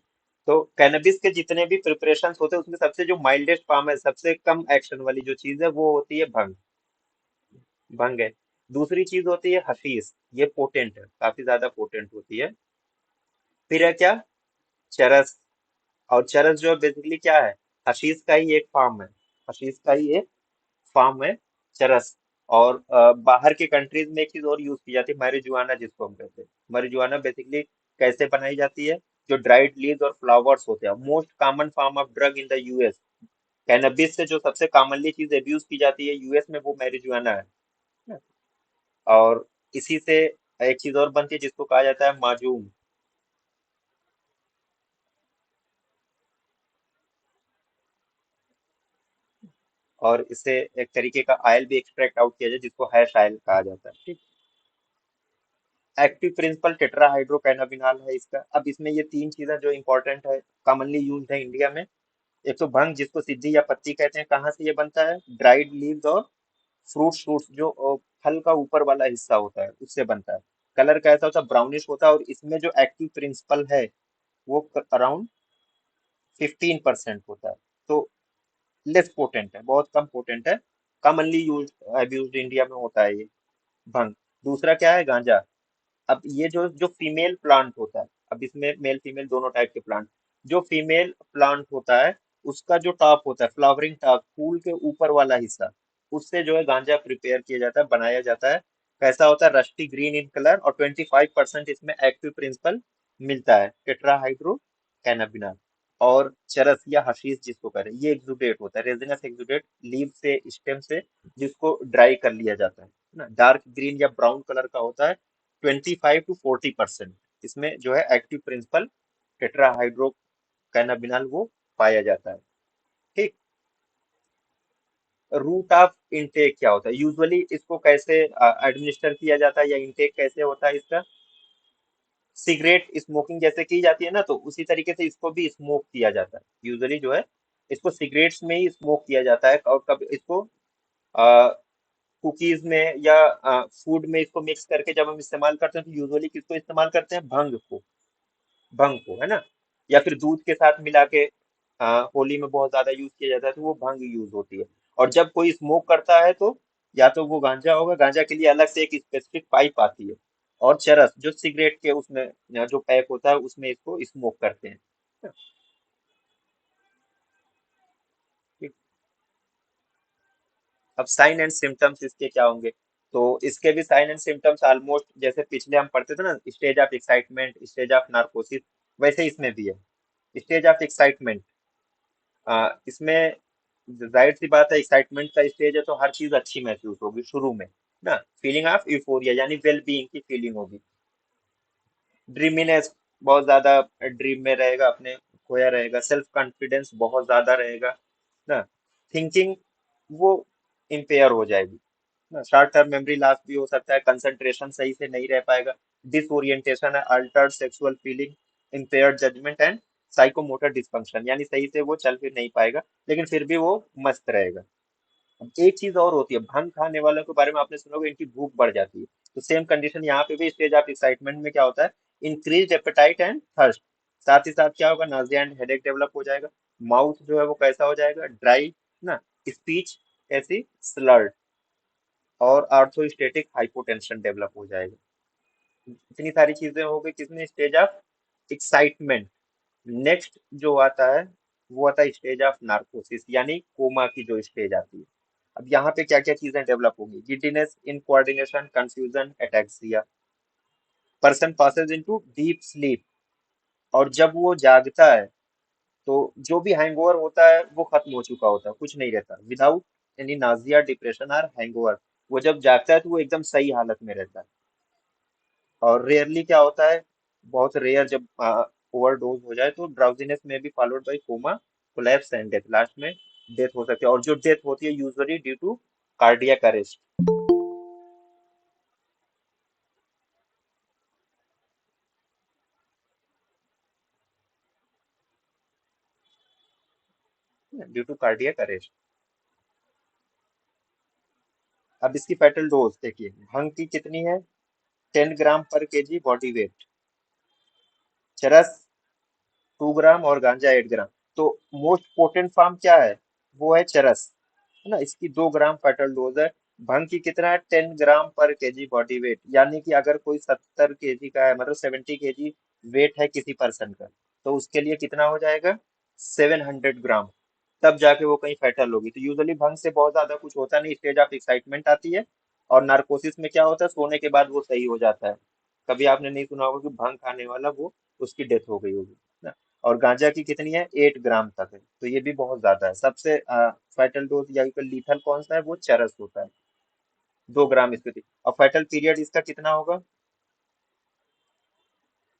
S1: तो कैनबिस के जितने भी प्रिपरेशन होते हैं उसमें सबसे जो माइल्डेस्ट फॉर्म है, सबसे कम एक्शन वाली जो चीज है वो होती है भंग। भंग है। दूसरी चीज होती है हशीश, ये पोटेंट है, काफी ज्यादा पोटेंट होती है। फिर है क्या, चरस। और चरस जो बेसिकली क्या है, हशीश का ही एक फॉर्म है। हशीश का ही एक फॉर्म है चरस। और बाहर के कंट्रीज में एक चीज और यूज की जाती है, मैरिजुआना जिसको हम कहते हैं। मैरिजुआना बेसिकली कैसे बनाई जाती है, जो ड्राइड लीव्स और फ्लावर्स होते हैं। Most common form of drug in the US, cannabis से जो सबसे कॉमनली चीज अब्यूज की जाती है यूएस में, वो मैरिजुआना है। और इसी से एक चीज और बनती है जिसको कहा जाता है माजूम। और इससे एक तरीके का ऑयल भी एक्सट्रैक्ट आउट किया जाए जिसको हैश ऑयल कहा जाता है, ठीक। एक्टिव प्रिंसिपल टेट्राहाइड्रोकैनाबिनॉल है इसका। अब इसमें ये तीन चीजें जो इंपॉर्टेंट है, कॉमनली यूज है इंडिया में। एक तो भंग जिसको सिद्धि या पत्ती कहते हैं, कहाँ से ये बनता है, ड्राइड लीव्स और फ्रूट्स जो फल का ऊपर वाला हिस्सा होता है उससे बनता है। कलर कैसा होता है, ब्राउनिश होता है। और इसमें जो एक्टिव प्रिंसिपल है वो अराउंड 15% होता है। तो लेस पोटेंट है, बहुत कम पोटेंट है। कॉमनली यूज अब्यूज इंडिया में होता है ये भंग। दूसरा क्या है, गांजा। अब ये जो जो फीमेल प्लांट होता है, अब इसमें मेल फीमेल दोनों टाइप के प्लांट। जो फीमेल प्लांट होता है उसका जो टॉप होता है, फ्लावरिंग टॉप, फूल के ऊपर वाला हिस्सा, उससे जो है गांजा प्रिपेयर किया जाता है, बनाया जाता है। कैसा होता है, रस्टी ग्रीन इन कलर, और 25% इसमें एक्टिव प्रिंसिपल मिलता है, टेट्राहाइड्रो कैनाबिनॉल। और चरस या हशीश जिसको करें, ये एक्सुडेट होता है, रेजिनस एक्सुडेट, लीव से, स्टेम से, जिसको ड्राई कर लिया जाता है ना। डार्क ग्रीन या ब्राउन कलर का होता है। 25 to 40% इसमें जो है एक्टिव प्रिंसिपल टेट्राहाइड्रो कैनाबिनॉल वो पाया जाता है, ठीक। रूट ऑफ इनटेक क्या होता है, यूजुअली इसको कैसे एडमिनिस्टर किया जाता है या इनटेक कैसे होता है इसका। सिगरेट स्मोकिंग जैसे की जाती है ना, तो उसी तरीके से इसको भी स्मोक किया जाता है। यूजुअली जो है इसको सिगरेट्स में ही स्मोक किया जाता है, और कब इसको कुकीज में या फूड में इसको मिक्स करके जब हम इस्तेमाल करते हैं तो यूजुअली किसको इस्तेमाल करते हैं, भंग को। भंग को, है ना। या फिर दूध के साथ मिला के होली में बहुत ज्यादा यूज किया जाता है, तो वो भंग यूज होती है। और जब कोई स्मोक करता है तो या तो वो गांजा होगा, गांजा के लिए अलग से एक स्पेसिफिक पाइप आती है। और चरस जो सिगरेट के उसमें जो पैक होता है उसमें इसको स्मोक करते हैं। ठीक। अब साइन एंड सिम्टम्स इसके क्या होंगे, तो इसके भी साइन एंड सिम्टम्स ऑलमोस्ट जैसे पिछले हम पढ़ते थे ना, stage of excitement, stage of narcosis, वैसे इसमें भी है। स्टेज ऑफ एक्साइटमेंट, इसमें जाहिर सी बात है, एक्साइटमेंट का स्टेज है तो हर चीज अच्छी महसूस होगी शुरू में ना। फीलिंग ऑफ यूफोरिया यानी वेल बीइंग की फीलिंग होगी। ड्रीमीनेस, बहुत ज्यादा ड्रीम में रहेगा, अपने खोया रहेगा। सेल्फ कॉन्फिडेंस बहुत ज्यादा रहेगा ना। थिंकिंग वो इम्पेयर हो जाएगी ना। शॉर्ट टर्म मेमोरी लॉस भी हो सकता है, कंसंट्रेशन सही से नहीं रह पाएगा। डिसओरिएंटेशन है, altered sexual feeling, impaired judgement and psychomotor dysfunction, यानी सही से वो चल फिर नहीं पाएगा लेकिन फिर भी वो मस्त रहेगा। अब एक चीज और होती है, भंग खाने वालों के बारे में आपने सुना होगा, इनकी भूख बढ़ जाती है। तो सेम कंडीशन यहाँ पे भी, स्टेज ऑफ एक्साइटमेंट में क्या होता है, इंक्रीज एपेटाइट एंड थर्स्ट। साथ ही साथ क्या होगा, नाजिया एंड हेडेक डेवलप हो जाएगा। माउथ जो है वो कैसा हो जाएगा, ड्राई ना। स्पीच ऐसी स्लर्ड। और आर्थोस्टेटिक हाइपोटेंशन डेवलप हो जाएगा। इतनी सारी चीजें हो गई किसमें, स्टेज ऑफ एक्साइटमेंट। नेक्स्ट जो आता है वो आता है स्टेज ऑफ नार्कोसिस, यानी कोमा की जो स्टेज आती है। अब यहाँ पे क्या क्या चीजें डेवलप होंगी, giddiness, incoordination, confusion, ataxia. Person passes into deep sleep, और जब वो जागता है तो जो भी हैंगओवर होता है वो खत्म हो चुका होता है, कुछ नहीं रहता, विदाउट एनी नाजिया, डिप्रेशन और हैंगओवर। वो जब जागता है तो वो एकदम सही हालत में रहता है। और रेयरली क्या होता है, बहुत रेयर, जब ओवरडोज हो जाए तो ड्राउजीनेस में भी followed by coma, collapse and death, last में डेथ हो सकती है। और जो डेथ होती है usually due to cardiac arrest. Due to cardiac arrest. अब इसकी फेटल डोज देखिए, भंग की कितनी है, 10 ग्राम पर केजी बॉडी वेट, चरस 2 ग्राम और गांजा 8 ग्राम। तो मोस्ट पोटेंट फॉर्म क्या है, वो है चरस, है ना, इसकी 2 ग्राम फेटल डोज है। भंग की कितना है, 10 ग्राम पर केजी बॉडी वेट, यानी कि अगर कोई 70 केजी का है, मतलब 70 केजी वेट है किसी पर्सन का, तो उसके लिए कितना हो जाएगा, 700 ग्राम, तब जाके वो कहीं फेटल होगी। तो यूजुअली भंग से बहुत ज्यादा कुछ होता नहीं, स्टेज ऑफ एक्साइटमेंट आती है, और नार्कोसिस में क्या होता है, सोने के बाद वो सही हो जाता है। कभी आपने नहीं सुना होगा कि भंग खाने वाला वो उसकी डेथ हो गई होगी ना। और गांजा की कितनी है, 8 ग्राम तक है, तो ये भी बहुत ज्यादा है। सबसे फैटल डोज या लीथल कौन सा है, वो चरस होता है, 2 ग्राम इसकी थी। और फैटल पीरियड इसका कितना होगा,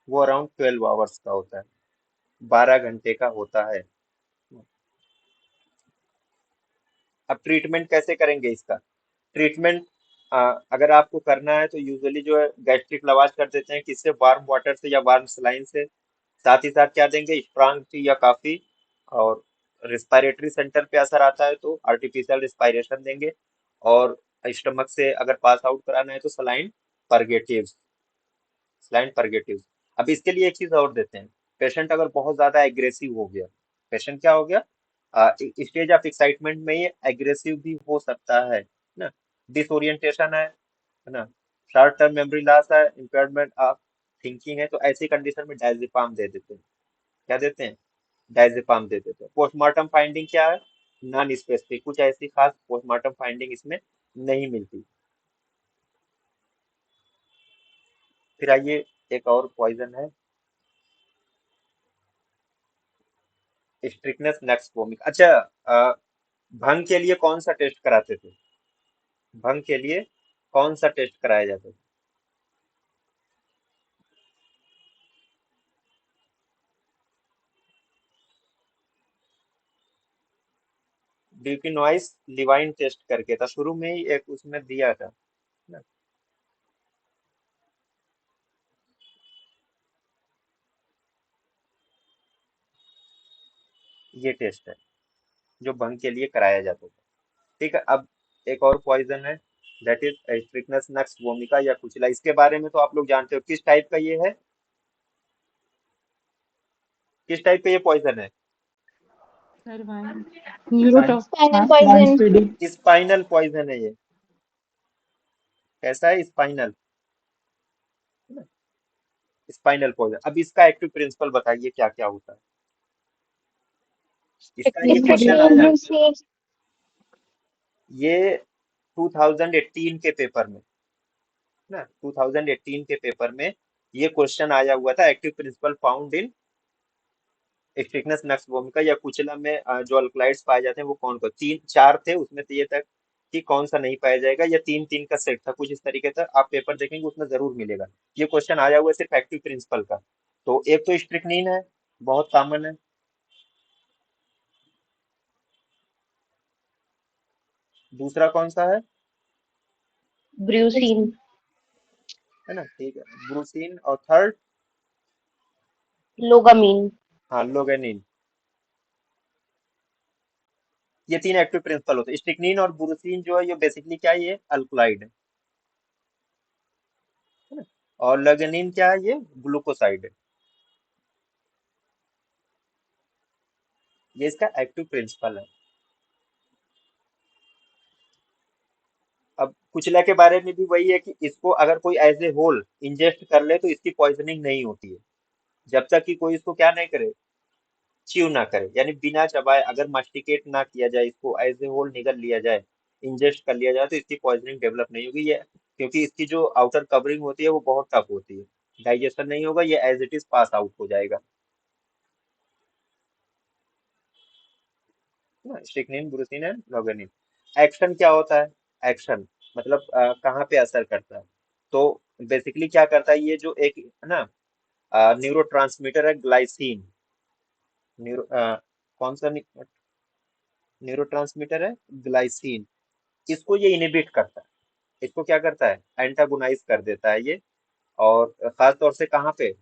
S1: वो अराउंड 12 आवर्स का होता है, 12 घंटे का होता है। अब ट्रीटमेंट कैसे करेंगे इसका, ट्रीटमेंट अगर आपको करना है तो यूजुअली जो है गैस्ट्रिक लवाज कर देते हैं, किससे, वार्म वाटर से या वार्म सलाइन से। साथ ही साथ क्या देंगे, स्ट्रांग टी या काफी। और रिस्पायरेटरी सेंटर पे असर आता है तो आर्टिफिशियल रिस्पायरेशन देंगे। और स्टमक से अगर पास आउट कराना है तो सलाइन परगेटिव। अब इसके लिए एक चीज और देते हैं, पेशेंट अगर बहुत ज्यादा एग्रेसिव हो गया, पेशेंट क्या हो गया, स्टेज ऑफ एक्साइटमेंट में ये एग्रेसिव भी हो सकता है ना, डिसोरिएंटेशन है ना, शॉर्ट टर्म मेमोरी लॉस है, इम्पेयरमेंट ऑफ थिंकिंग है, तो ऐसी कंडीशन में डायजेपाम दे देते हैं। क्या देते हैं, डायजेपाम दे देते हैं। पोस्टमार्टम फाइंडिंग क्या है, नॉन स्पेसिफिक, कुछ ऐसी खास पोस्टमार्टम फाइंडिंग इसमें नहीं मिलती। फिर आइए, एक और पॉइजन है, स्ट्रिकनेस नक्स वोमिक। अच्छा, भंग के लिए कौन सा टेस्ट कराते थे, भंग के लिए कौन सा टेस्ट कराया जाता था, ड्यूकिनोइस लिवाइन टेस्ट करके था, शुरू में ही एक उसमें दिया था ना, ये टेस्ट है जो भंग के लिए कराया जाता था। ठीक है, अब एक और पॉइजन है, that is strictness nux vomica या कुचला। इसके बारे में तो आप लोग जानते हो, किस टाइप का ये है, किस टाइप का ये पॉइजन है,
S2: न्यूरोटॉक्स
S3: स्पाइनल पॉइजन।
S1: स्पाइनल पॉइजन है ये। कैसा है, स्पाइनल, स्पाइनल पॉइजन। अब इसका एक्टिव प्रिंसिपल बताइए क्या क्या होता है, इसका ये क्वेश्चन
S3: स्ट्रिक्निन
S1: आया,
S3: ब्रूसीन।
S1: ये 2018 के पेपर में ना, 2018 के पेपर में ये क्वेश्चन आया हुआ था, active principal found in stickiness nux vomica या कुचला में जो अल्कलाइड्स पाए जाते हैं वो कौन कौन, तीन चार थे उसमें, तो ये तक कि कौन सा नहीं पाया जाएगा, या तीन तीन का सेट था कुछ इस तरीके से, आप पेपर देखेंगे उसमें जरूर मिलेगा। ये क्वेश्चन आया हुआ है सिर्फ एक्टिव प्रिंसिपल का। तो एक तो स्ट्रिक्नीन है, बहुत कॉमन है। दूसरा कौन सा
S3: ब्रूसीन।
S1: है ना, ठीक है, ब्रूसीन। और थर्ड,
S3: लोगामीन।
S1: हाँ, लोगेनिन। ये तीन एक्टिव प्रिंसिपल होते हैं। स्टिकनीन और ब्रूसीन जो है ये बेसिकली क्या है, ये अल्कलाइड है ना, और लगेनिन क्या है, ये ग्लूकोसाइड है। ये इसका एक्टिव प्रिंसिपल है। अब कुचला के बारे में भी वही है कि इसको अगर कोई एज ए होल इंजेस्ट कर ले तो इसकी पॉइजनिंग नहीं होती है, जब तक कि कोई इसको क्या नहीं करे, च्यू ना करे, यानी बिना चबाए अगर मास्टिकेट ना किया जाए, इसको एज ए होल निगल लिया जाए, इंजेस्ट कर लिया जाए, तो इसकी पॉइजनिंग डेवलप नहीं होगी ये, क्योंकि इसकी जो आउटर कवरिंग होती है वो बहुत टफ होती है, डाइजेशन नहीं होगा, ये as it is pass out हो जाएगा ना। Strychnine, brucine and loganin. Action क्या होता है, एक्शन मतलब कहाँ पे असर करता है, तो बेसिकली क्या करता है, ये जो एक है ना न्यूरो ट्रांसमीटर है ग्लाइसिन, न्यूरो कौन सा न्यूरो ट्रांसमीटर है, ग्लाइसिन, इसको ये इनिबिट करता है, इसको क्या करता है, एंटागोनाइज कर देता है ये। और खास तौर से कहाँ पे,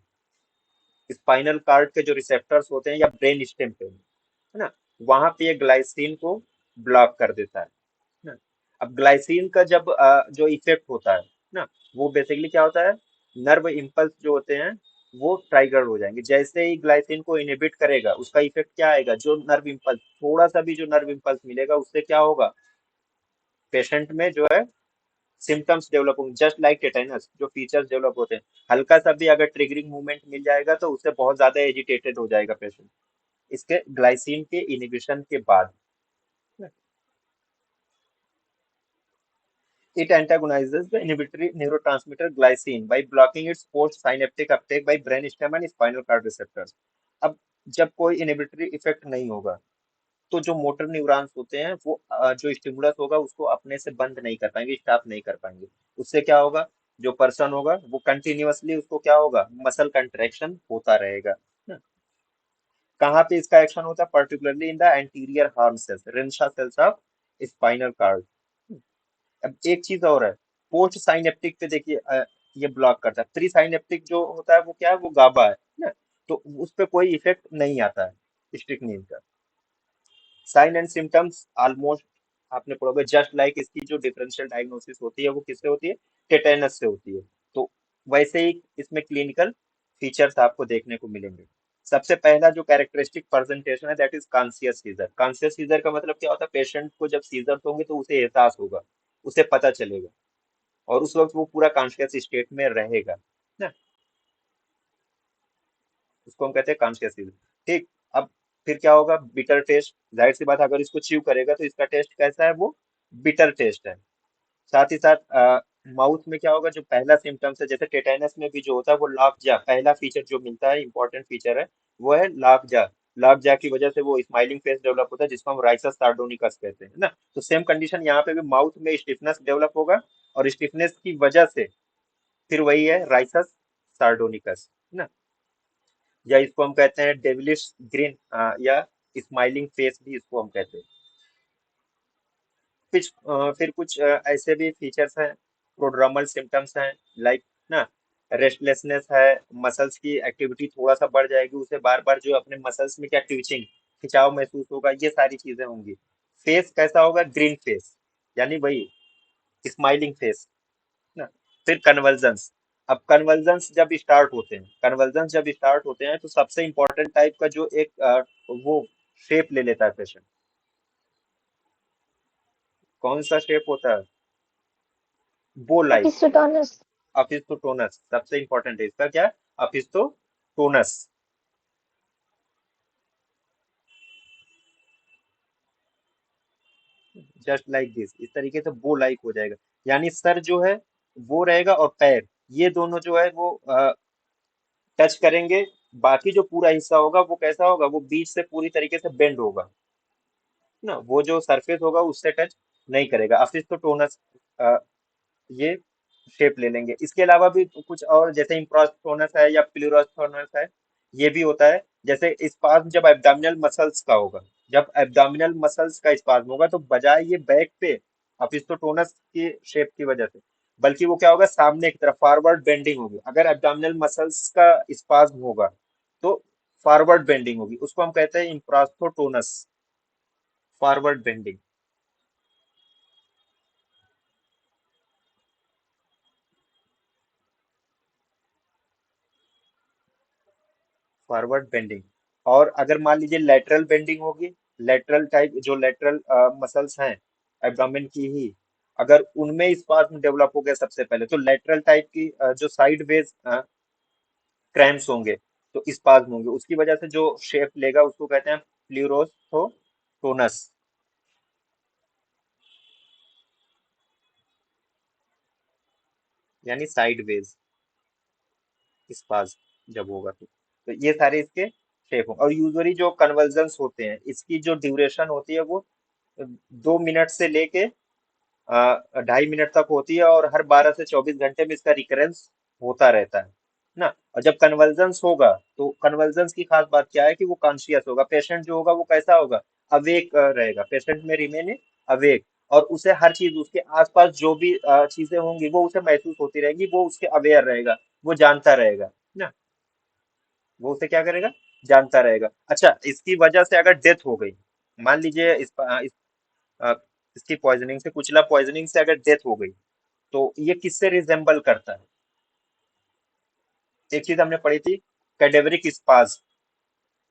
S1: स्पाइनल कार्ड के जो रिसेप्टर्स होते हैं या ब्रेन स्टेम पे, है ना, वहां पे ये ग्लाइसिन को ब्लॉक कर देता है ना। अब ग्लाइसिन का जब जो इफेक्ट होता है ना, वो बेसिकली क्या होता है, नर्व इम्पल्स जो होते हैं वो ट्राइगर हो जाएंगे। जैसे ही ग्लाइसिन को इनहिबिट करेगा, उसका इफेक्ट क्या आएगा, जो नर्व इम्पल्स, थोड़ा सा भी जो नर्व इम्पल्स मिलेगा उससे क्या होगा, पेशेंट में जो है सिम्टम्स डेवलप होंगे, जस्ट लाइक टेटाइनस जो फीचर्स डेवलप होते हैं। हल्का सा भी अगर ट्रिगरिंग मूवमेंट मिल जाएगा तो उससे बहुत ज्यादा एजिटेटेड हो जाएगा पेशेंट, इसके ग्लाइसिन के इनिबिशन के बाद। It antagonizes the inhibitory neurotransmitter glycine by blocking its post-synaptic uptake by brainstem and spinal cord receptors. अब जब कोई इनहिबिटरी इफेक्ट नहीं होगा, तो जो मोटर न्यूरॉन्स होते हैं वो जो स्टिमुलस होगा उसको अपने से बंद नहीं कर पाएंगे, स्टॉप नहीं कर पाएंगे। उससे क्या होगा, जो पर्सन होगा वो कंटिन्यूअसली उसको क्या होगा, मसल कंट्रैक्शन होता रहेगा ना। कहाँ पे इसका एक्शन होता है, particularly in the anterior horn cells, Renshaw cells of spinal cord. अब एक चीज और है, पोस्ट साइनेप्टिक पे देखिए ये ब्लॉक करता है। प्री साइनेप्टिक जो होता है वो क्या है, वो गाबा है ना, तो उस पे कोई इफेक्ट नहीं आता है स्ट्रिक्निन का। साइन एंड सिम्टम्स ऑलमोस्ट आपने पढ़ोगे, जस्ट लाइक इसकी जो डिफरेंशियल डायग्नोसिस होती है वो किससे होती है, टेटेनस से होती है। तो वैसे ही इसमें क्लिनिकल फीचर्स आपको देखने को मिलेंगे। सबसे पहला जो कैरेक्टरिस्टिक प्रेजेंटेशन है that is conscious seizure. Conscious seizure का मतलब क्या होता है, पेशेंट को जब सीजर होंगे तो उसे एहसास होगा, उसे पता चलेगा, और उस वक्त वो पूरा कॉन्शियस स्टेट में रहेगा ना, उसको हम कहते हैं कॉन्शियस। ठीक। अब फिर क्या होगा, बिटर टेस्ट, जाहिर सी बात है, अगर इसको च्यू करेगा तो इसका टेस्ट कैसा है, वो बिटर टेस्ट है। साथ ही साथ माउथ में क्या होगा, जो पहला सिम्टम्स है, जैसे टेटाइनस में भी जो होता है वो लॉक जा, पहला फीचर जो मिलता है, इंपॉर्टेंट फीचर है, वो है लॉक जा। लॉक जा की वजह से वो स्माइलिंग फेस डेवलप होता है, जिसको हम राइसस सार्डोनिकस कहते हैं ना। तो सेम कंडीशन यहाँ पे भी माउथ में स्टिफनेस डेवलप होगा, और स्टिफनेस की वजह से फिर वही है राइसस सार्डोनिकस ना। या इसको हम कहते हैं डेविलिश ग्रीन, या स्माइलिंग फेस भी इसको हम कहते हैं। फिर कुछ ऐसे भी फीचर्स हैं, प्रोड्रोमल सिम्टम्स हैं, लाइक ना, रेस्टलेसनेस है, मसल्स की एक्टिविटी थोड़ा सा बढ़ जाएगी, उसे बार बार जो अपने मसल्स में क्या ट्विचिंग, खिंचाव महसूस होगा, ये सारी चीजें होंगी। फेस कैसा होगा, ग्रीन फेस, यानी वही स्माइलिंग फेस ना। फिर कन्वर्जन्स। अब कन्वर्जन्स जब स्टार्ट होते हैं, कन्वर्जन्स जब स्टार्ट होते हैं तो सबसे इंपॉर्टेंट टाइप का जो एक वो शेप ले लेता है पेशेंट, कौन सा शेप होता है, बो लाइक,
S2: एपिस्टोटोनस।
S1: अपिस्तोटोनस सबसे इंपॉर्टेंट है, इसका क्या है, अपिस्तोटोनस। जस्ट लाइक दिस, इस तरीके से बो लाइक हो जाएगा, यानी सर जो है वो रहेगा, और पैर, ये दोनों जो है वो टच करेंगे। बाकी जो पूरा हिस्सा होगा वो कैसा होगा, वो बीच से पूरी तरीके से बेंड होगा ना, वो जो सरफेस होगा उससे टच नहीं करेगा। अपिस्तोटोनस ये शेप ले लेंगे। इसके अलावा भी तो कुछ और, जैसे इम्प्रोस्टोनस है या प्लूरोस्टोनस है, ये भी होता है। जैसे स्पाज्म जब एब्डोमिनल मसल्स का होगा, जब एब्डोमिनल मसल्स का स्पाज्म होगा तो बजाय ये बैक पे अपिस्तोटोनस की शेप की वजह से, बल्कि वो क्या होगा, सामने की तरफ फॉरवर्ड बेंडिंग होगी। अगर एब्डोमिनल मसल्स का स्पाज्म होगा तो फॉरवर्ड बेंडिंग होगी, उसको हम कहते हैं इम्प्रोस्थोटोनस, फॉरवर्ड बेंडिंग, फॉरवर्ड बेंडिंग। और अगर मान लीजिए लेटरल बेंडिंग होगी, लेटरल टाइप जो लेटरल मसल्स हैं एब्डोमेन की ही, अगर उनमें स्पाज्म डेवलप हो गया सबसे पहले, तो लेटरल टाइप की जो साइड वेज क्रैम्प्स होंगे, तो स्पाज्म होंगे, उसकी वजह से जो शेप लेगा उसको कहते हैं प्लूरोस्थोटोनस, यानी साइड वेज स्पाज्म जब होगा तो ये सारे इसके शेप होंगे। और यूजुअली जो कन्वर्जन्स होते हैं इसकी जो ड्यूरेशन होती है वो 2 मिनट से लेके 2.5 मिनट तक होती है, और हर 12 से 24 घंटे में इसका रिकरेंस होता रहता है ना। और जब कन्वर्जन्स होगा तो कन्वर्जन्स की खास बात क्या है कि वो कॉन्शियस होगा, पेशेंट जो होगा वो कैसा होगा, अवेक रहेगा, पेशेंट में रिमेन अवेक, और उसे हर चीज उसके आसपास जो भी चीजें होंगी वो उसे महसूस होती रहेगी, वो उसके अवेयर रहेगा, वो जानता रहेगा ना, वो उसे क्या करेगा, जानता रहेगा। अच्छा, इसकी वजह से अगर डेथ हो गई, मान लीजिए अ, इसकी पॉइजनिंग से, कुचला पॉइजनिंग से अगर डेथ हो गई, तो ये किससे रिजेंबल करता है? एक चीज हमने पढ़ी थी, कैडेवरिक स्पाज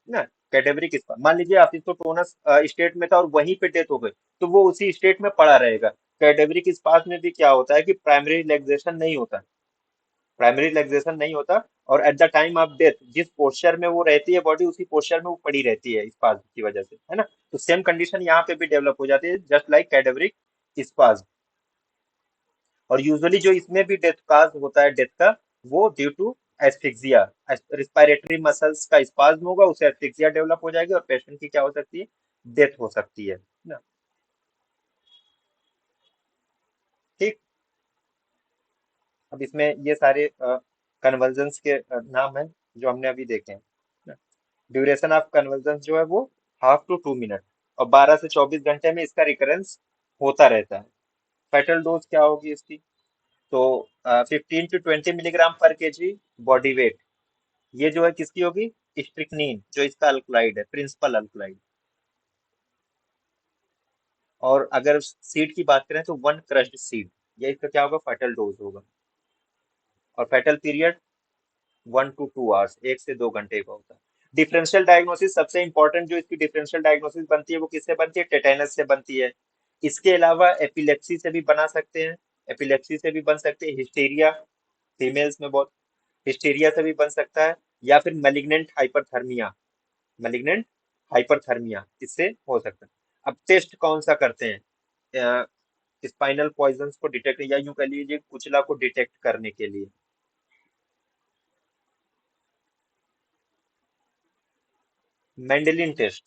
S1: ना। कैडेवरिक स्पाज, मान लीजिए असिस्टोटोनस स्टेट में था और वहीं पे डेथ हो गई, तो वो उसी स्टेट में पड़ा रहेगा। कैडेवरिक स्पाज में भी क्या होता है कि प्राइमरी रिलैक्सेशन नहीं होता, प्राइमरी रिलैक्सेशन नहीं होता, और at the time of death जिस पोस्चर में वो रहती है बॉडी, उसी पोस्चर में वो पड़ी रहती है स्पाज की वजह से, है ना। तो सेम कंडीशन यहाँ पे भी डेवलप हो जाती है, जस्ट लाइक कैडेवरिक स्पाज। और यूजुअली जो इसमें भी डेथ काज होता है, डेथ का, वो due to asphyxia, respiratory muscles का स्पाज्म होगा, उससे एस्फिक्सिया डेवलप हो जाएगी और पेशेंट की क्या हो सकती है, डेथ हो सकती है ना। ठीक। अब इसमें ये सारे कन्वर्जन्स के नाम हैं जो हमने अभी देखे हैं। ड्यूरेशन ऑफ कन्वर्जन जो है वो 1/2 to 2 मिनट, और 12 से 24 घंटे में इसका रिकरेंस होता रहता है। फेटल डोज क्या होगी इसकी? तो 15 to 20 मिलीग्राम पर केजी बॉडी वेट, ये जो है किसकी होगी? स्ट्रिक्नीन, जो इसका अल्कलाइड है, प्रिंसिपल अल्कलाइड। और अगर सीड की बात करें तो 1 क्रश्ड सीड, ये इसका क्या होगा? फेटल डोज होगा। और फेटल पीरियड 1 to 2 आवर्स, 1 से 2 घंटे का होता है। डिफरेंशियल डायग्नोसिस सबसे इंपॉर्टेंट, जो इसकी डिफरेंशियल डायग्नोसिस बनती है वो किससे बनती है? टेटेनस से बनती है। इसके अलावा एपिलेप्सी से भी बना सकते हैं, एपिलेप्सी से भी बन सकते हैं, हिस्टीरिया, फीमेल्स में बहुत, हिस्टीरिया से भी बन सकता है, या फिर मैलिग्नेंट हाइपरथर्मिया, मैलिग्नेंट हाइपरथर्मिया इससे हो सकता है। अब टेस्ट कौन सा करते हैं स्पाइनल पॉइजन को डिटेक्ट, या यूं कह लीजिए कुचला को डिटेक्ट करने के लिए? Mandelin test,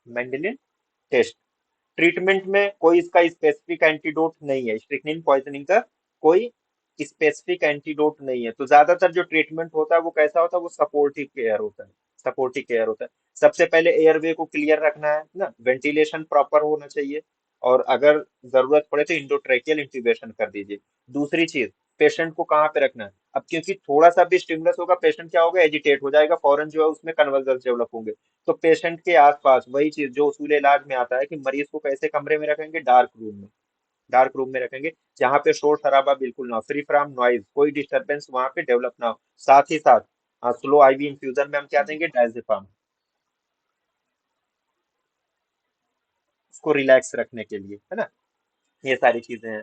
S1: Mandelin test. Treatment में कोई इसका स्पेसिफिक एंटीडोट नहीं है, स्ट्रिक्निन पॉइजनिंग का कोई स्पेसिफिक एंटीडोट नहीं है। तो ज्यादातर जो ट्रीटमेंट होता है वो कैसा होता है? वो सपोर्टिव केयर होता है, सपोर्टिव केयर होता है। सबसे पहले एयरवे को क्लियर रखना है ना, वेंटिलेशन प्रॉपर होना चाहिए, और अगर जरूरत पड़े तो इंडोट्रेकियल इंट्यूबेशन कर दीजिए। दूसरी चीज, पेशेंट को कहाँ पे रखना है? अब क्योंकि थोड़ा सा भी स्टिमुलस होगा, पेशेंट क्या होगा? एजिटेट हो जाएगा, फौरन जो है उसमें कन्वर्जन डेवलप होंगे। तो पेशेंट के आसपास वही चीज जो उसूल इलाज में आता है कि मरीज को कैसे कमरे में रखेंगे? डार्क रूम में, डार्क रूम में रखेंगे, जहां पे शोर शराबा बिल्कुल ना हो, फ्री फ्रॉम नॉइज, कोई डिस्टरबेंस वहां पे डेवलप ना हो। साथ ही साथ स्लो आईवी इंफ्यूजन में हम क्या देंगे? डायजेपाम, उसको रिलैक्स रखने के लिए, है ना। ये सारी चीजें हैं।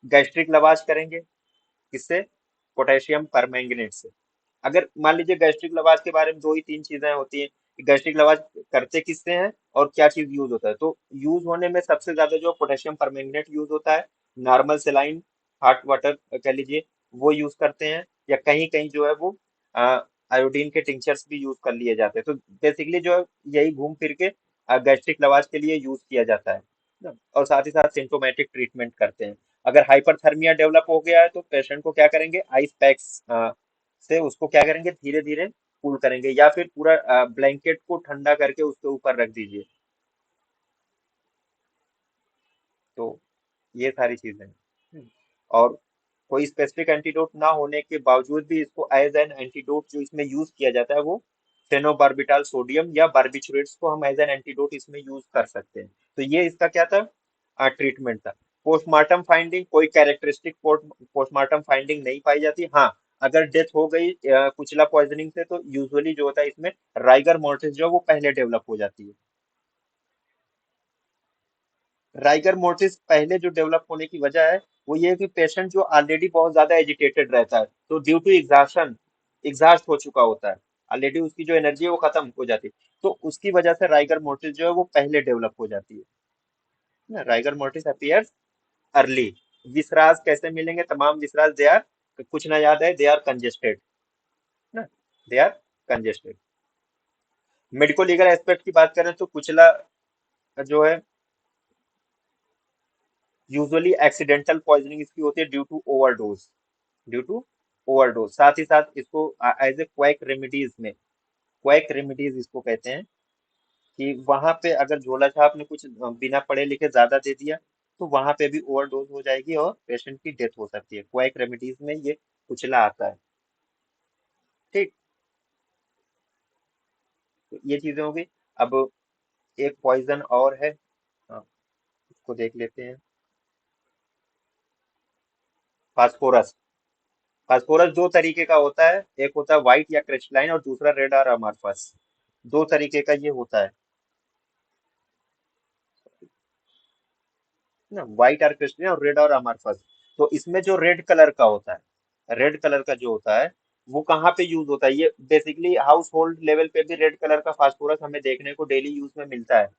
S1: गैस्ट्रिक लवाज करेंगे, किससे? पोटेशियम परमैंगनेट से। अगर मान लीजिए गैस्ट्रिक लवाज के बारे में दो ही तीन चीजें होती हैं कि गैस्ट्रिक लवाज करते किससे हैं और क्या चीज यूज होता है। तो यूज होने में सबसे ज्यादा जो पोटेशियम परमैंगनेट यूज होता है, नॉर्मल सेलाइन, हॉट वाटर कह लीजिए, वो यूज करते हैं, या कहीं कहीं जो है वो आयोडीन के टिंचर्स भी यूज कर लिए जाते हैं। तो बेसिकली जो है यही घूम फिर के गैस्ट्रिक लवाज के लिए यूज किया जाता है ना। और साथ ही साथ सिम्टोमेटिक ट्रीटमेंट करते हैं। अगर हाइपरथर्मिया डेवलप हो गया है तो पेशेंट को क्या करेंगे? आइस पैक्स से उसको क्या करेंगे? धीरे धीरे कूल करेंगे, या फिर पूरा ब्लैंकेट को ठंडा करके उसके ऊपर रख दीजिए। तो ये सारी चीजें हैं। और कोई स्पेसिफिक एंटीडोट ना होने के बावजूद भी इसको एज एन एंटीडोट जो इसमें यूज किया जाता है वो फेनोबार्बिटाल सोडियम या बार्बिचुरेट्स को हम एज एन एंटीडोट इसमें यूज कर सकते हैं। तो ये इसका क्या था? ट्रीटमेंट था। पोस्टमार्टम फाइंडिंग, कोई कैरेक्टरिस्टिक पोस्टमार्टम फाइंडिंग नहीं पाई जाती। हाँ, अगर डेथ हो गई कुचला पॉइजनिंग से, तो यूजुअली जो होता है इसमें राइगर मोर्टिस जो है वो पहले डेवलप हो जाती है। राइगर मोर्टिस पहले जो डेवलप होने की वजह है वो ये है कि पेशेंट जो ऑलरेडी बहुत ज्यादा एजिटेटेड रहता है, तो ड्यू टू एग्जॉशन, एग्जॉस्ट हो चुका होता है, ऑलरेडी उसकी जो एनर्जी है वो खत्म हो जाती है, तो उसकी वजह से राइगर मोर्टिस जो है वो पहले डेवलप हो जाती है ना। Rigor mortis appears early. Viscera कैसे मिलेंगे? तमाम विसराज दे आर, कुछ ना याद है, दे आर कंजेस्टेड ना, they are congested. Medico legal aspect की बात करें तो कुचला जो है यूजुअली एक्सीडेंटल पॉइजनिंग इसकी होती है due to overdose, due to overdose. साथ ही साथ इसको एज ए क्वैक रेमिडीज में, क्वैक रेमिडीज इसको कहते हैं, कि वहां पे अगर झोला छाप ने कुछ बिना पढ़े लिखे ज्यादा दे दिया, तो वहां पे भी ओवरडोज हो जाएगी और पेशेंट की डेथ हो सकती है। क्वाइक रेमेडीज में ये कुचला आता है। ठीक। तो ये चीजें होगी। अब एक पॉइजन और है। हाँ, उसको देख लेते हैं। फास्फोरस। फास्फोरस दो तरीके का होता है, एक होता है व्हाइट या क्रिस्टलाइन और दूसरा रेड और अमरफस। दो तरीके का ये होता है ना, व्हाइट और क्रिस्टलाइन और रेड और अमरफस। तो इसमें जो रेड कलर का होता है, रेड कलर का जो होता है, वो कहाँ पे यूज होता है? ये बेसिकली हाउस होल्ड लेवल पे भी रेड कलर का फास्फोरस हमें देखने को डेली यूज में मिलता है।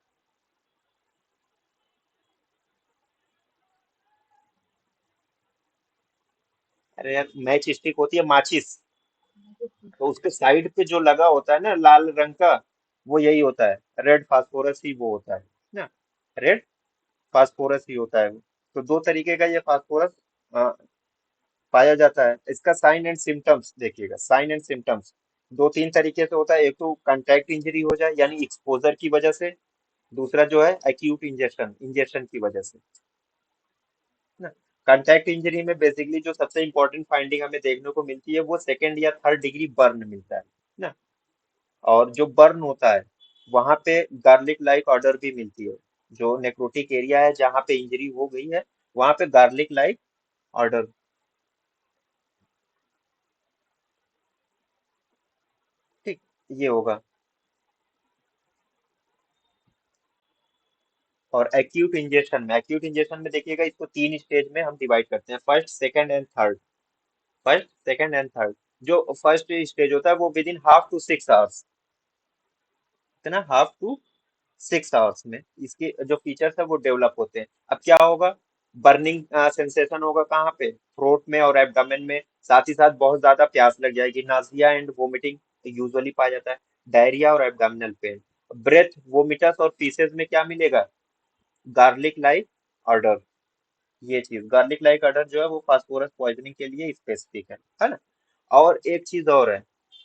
S1: अरे यार, मैच स्टिक होती है माचिस, तो उसके साइड पे जो लगा होता है ना लाल रंग का, वो यही होता है। रेड फास्फोरस ही वो होता है ना। रेड फास्फोरस ही होता है वो। तो दो तरीके का ये फास्फोरस पाया जाता है। इसका साइन एंड सिम्टम्स देखिएगा, साइन एंड सिम्टम्स दो तीन तरीके से होता है। एक तो कांटेक्ट इंजरी हो जाए यानी एक्सपोजर की वजह से, दूसरा जो है एक्यूट इंजेक्शन, इंजेक्शन की वजह से ना। कांटेक्ट इंजरी में बेसिकली जो सबसे इंपॉर्टेंट फाइंडिंग हमें देखने को मिलती है वो सेकेंड या थर्ड डिग्री बर्न मिलता है ना। और जो बर्न होता है वहां पे गार्लिक लाइक ऑर्डर भी मिलती है। जो नेक्रोटिक एरिया है जहां पे इंजरी हो गई है, वहां पे गार्लिक लाइक ऑर्डर। ठीक। ये होगा। और एक्यूट इंजेक्शन में देखिएगा, इसको तीन स्टेज में हम डिवाइड करते हैं, first second and third. First second and third. जो फर्स्ट स्टेज होता है वो within half to 6 hours, इतना हाफ टू 6 आवर्स में इसके जो फीचर्स है वो डेवलप होते हैं। अब क्या होगा? बर्निंग सेंसेशन होगा कहाँ पे? थ्रोट में और एब्डोमेन में। साथ ही साथ बहुत ज्यादा प्यास लग जाएगी, नाजिया एंड वोमिटिंग यूजुअली पाया जाता है। डायरिया और एब्डोमिनल पेन। ब्रेथ वोमिटस और फीसेस में क्या मिलेगा? Garlic like order. ये चीज गार्लिक लाइक अडर जो है वो फास्फोरस पॉइजनिंग के लिए स्पेसिफिक है ना। और एक चीज और है,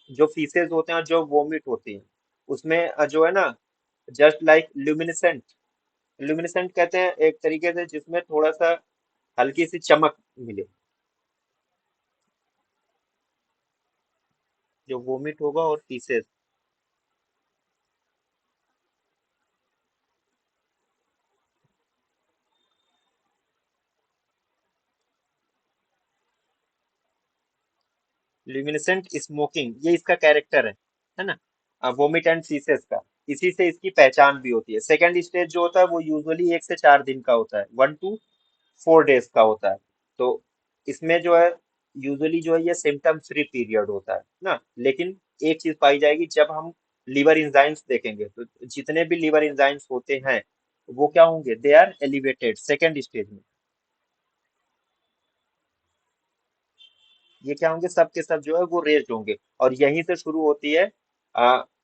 S1: जो फीसेज होते हैं और जो वोमिट होती है, उसमें जो है ना, जस्ट लाइक ल्यूमिनेसेंट। ल्यूमिनेसेंट कहते हैं एक तरीके से जिसमें थोड़ा सा हल्की सी चमक मिले। जो वोमिट होगा और फीसेज। ल्यूमिनेसेंट स्मोकिंग ये इसका कैरेक्टर है ना, वोमिट एंड फीसेस का। इसी से इसकी पहचान भी होती है। सेकंड स्टेज जो होता है वो यूजुअली 1 से 4 दिन का होता है, 1 to 4 डेज का होता है। तो इसमें जो है यूजुअली जो है ये सिम्टम फ्री पीरियड होता है ना। लेकिन एक चीज पाई जाएगी, जब हम लीवर इंजाइम्स देखेंगे तो जितने भी लीवर इंजाइम्स होते हैं वो क्या होंगे? They are elevated second stage में। ये क्या होंगे? सब के सब जो है वो रेज्ड होंगे। और यहीं से शुरू होती है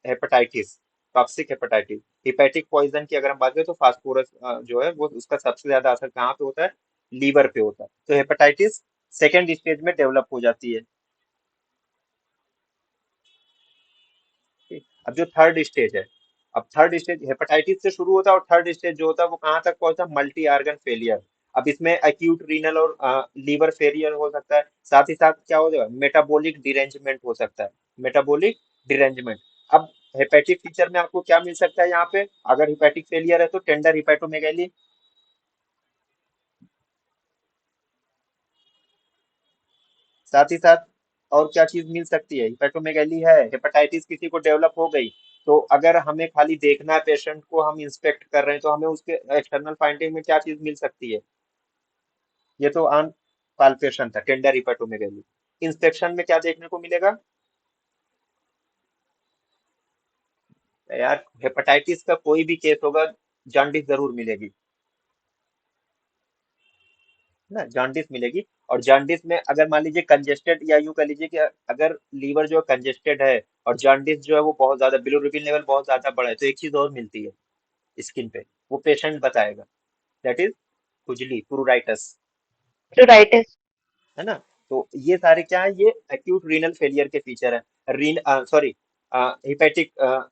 S1: hepatitis, toxic hepatitis. Hepatic poison की अगर हम बात करें तो फास्फोरस जो है वो उसका सबसे ज्यादा असर कहाँ पे होता है? लीवर पे होता है। तो हेपेटाइटिस सेकेंड स्टेज में डेवलप हो जाती है। ठीक। अब जो थर्ड स्टेज है, अब थर्ड स्टेज हेपेटाइटिस से शुरू होता है और थर्ड स्टेज जो होता है वो कहाँ तक पहुंचता है? Multi organ failure. अब इसमें एक्यूट रीनल और लीवर फेलियर हो सकता है। साथ ही साथ क्या हो जाएगा? मेटाबॉलिक डिरेंजमेंट हो सकता है। Metabolic derangement. अब हेपेटिक फीचर में आपको क्या मिल सकता है यहाँ पे? अगर हेपेटिक फेलियर है तो टेंडर हिपैटोमेगैली। साथ ही साथ और क्या चीज मिल सकती है? हिपैटोमेगैली है, हेपेटाइटिस किसी को डेवलप हो गई, तो अगर हमें खाली देखना है पेशेंट को, हम इंस्पेक्ट कर रहे हैं, तो हमें उसके एक्सटर्नल फाइंडिंग में क्या चीज मिल सकती है? ये तो ऑन पाल्पेशन था, टेंडर हिपैटोमेगैली। इंस्पेक्शन में क्या देखने को मिलेगा? यार हेपेटाइटिस का कोई भी केस होगा, जॉन्डिस जरूर मिलेगी ना, जॉन्डिस मिलेगी। और जॉन्डिस में अगर मान लीजिए कंजेस्टेड, या यूं कह लीजिए कि अगर लीवर जो है कंजेस्टेड है और जॉन्डिस जो है वो बहुत ज्यादा, बिलिरुबिन लेवल बहुत ज्यादा बढ़ा है, तो एक चीज और मिलती है स्किन पे, वो पेशेंट बताएगा। दैट इज खुजली, प्रूराइटस,
S2: प्लूराइटिस।
S1: है ना। तो ये सारे क्या है? ये एक्यूट रीनल फेलियर के फीचर है। रीन सॉरी हिपेटिक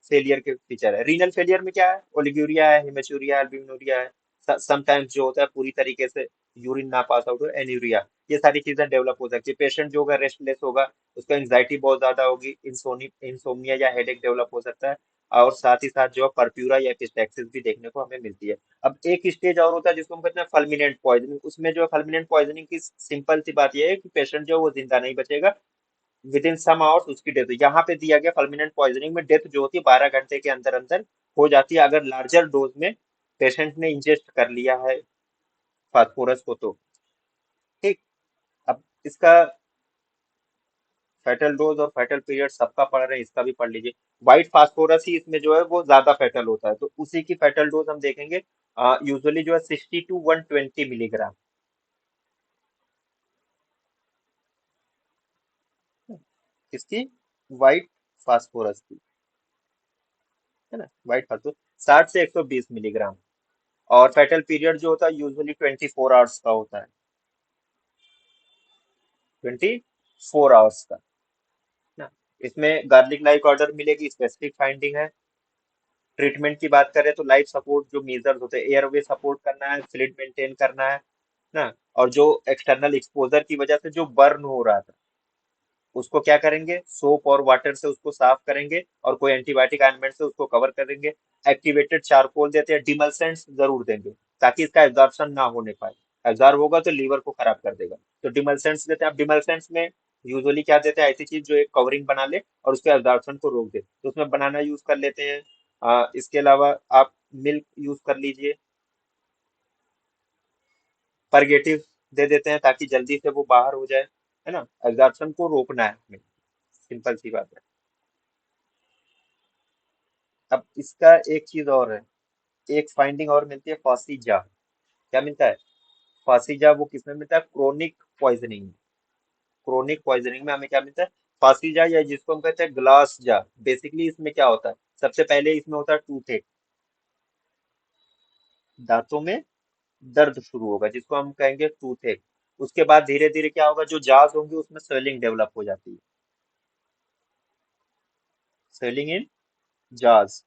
S1: फेलियर के फीचर है। रीनल फेलियर में क्या है? ओलिगुरिया है, हेमेचूरिया है, अल्ब्यूमिनुरिया है। समटाइम्स जो होता है पूरी तरीके से यूरिन ना पास आउट हो, एन्यूरिया, ये सारी चीजें डेवलप हो सकती है। पेशेंट जो होगा रेस्टलेस होगा, उसका एंग्जाइटी बहुत ज्यादा होगी, इंसोमिया या हेडेक डेवलप हो सकता है। और साथ ही साथ जो है परप्यूरा या एपिस्टैक्सिस भी देखने को हमें मिलती है। अब एक स्टेज और होता है जिसको हम कहते हैं फल्मिनेंट पॉइजनिंग। उसमें जो है फल्मिनेंट पॉइजनिंग की सिंपल सी बात यह है कि पेशेंट जो है वो जिंदा नहीं बचेगा, विद इन सम आवर्स उसकी डेथ। यहाँ पे दिया गया फल्मिनेंट पॉइजनिंग में डेथ जो होती है 12 घंटे के अंदर अंदर हो जाती है, अगर लार्जर डोज में पेशेंट ने इंजेस्ट कर लिया है फास्फोरस को तो। ठीक। अब इसका फेटल डोज और फेटल पीरियड सबका पढ़ रहे हैं, इसका भी पढ़ लीजिए। व्हाइट फास्फोरस ही इसमें जो है वो ज्यादा फेटल होता है, तो उसी की फेटल डोज हम देखेंगे। यूजुअली जो है 60 to 120 मिलीग्राम। किसकी? व्हाइट फास्फोरस की, है ना, व्हाइट फास्फोरस 60 से 120 मिलीग्राम। और फेटल पीरियड जो होता है यूजुअली 24 आवर्स का होता है। 24 आवर्स का ना। इसमें गार्लिक लाइक ऑर्डर मिलेगी, स्पेसिफिक फाइंडिंग है। ट्रीटमेंट की बात करें तो लाइफ सपोर्ट जो मेजर्स होते हैं, एयरवे सपोर्ट करना है, फ्लूइड मेंटेन करना है ना। और जो एक्सटर्नल एक्सपोजर की वजह से जो बर्न हो रहा था, उसको क्या करेंगे, सोप और वाटर से उसको साफ करेंगे और कोई एंटीबायोटिक ऑइंटमेंट से उसको कवर करेंगे। एक्टिवेटेड चारकोल देते हैं, डिमल्सेंट्स जरूर देंगे ताकि इसका एब्जॉर्प्शन ना होने पाए। एब्जॉर्ब होगा तो लीवर को खराब कर देगा। तो डिमल्सेंट्स देते हैं। अब डिमल्सेंट्स में यूजुअली क्या देते हैं, ऐसी चीज जो एक कवरिंग बना ले और उसके एब्जॉर्प्शन को रोक दे, तो उसमें बनाना यूज कर लेते हैं। इसके अलावा आप मिल्क यूज कर लीजिए। परगेटिव दे देते हैं ताकि जल्दी से वो बाहर हो जाए, है ना। एब्जॉर्प्शन को रोकना है हमें, सिंपल सी बात है। अब इसका एक चीज और है, एक फाइंडिंग और मिलती है, फासीजा। क्या मिलता है? फासीजा वो किसमें मिलता है? Chronic poisoning. क्रोनिक पॉइजनिंग में हमें क्या मिलता है? फासीजा, या जिसको हम कहते हैं ग्लास जा। बेसिकली इसमें क्या होता है, सबसे पहले इसमें होता है टूथ एक, दांतों में दर्द शुरू होगा जिसको हम कहेंगे टूथ एक। उसके बाद धीरे धीरे क्या होगा, जो जाज होंगे उसमें स्वेलिंग डेवलप हो जाती है। स्वेलिंग इन जाज,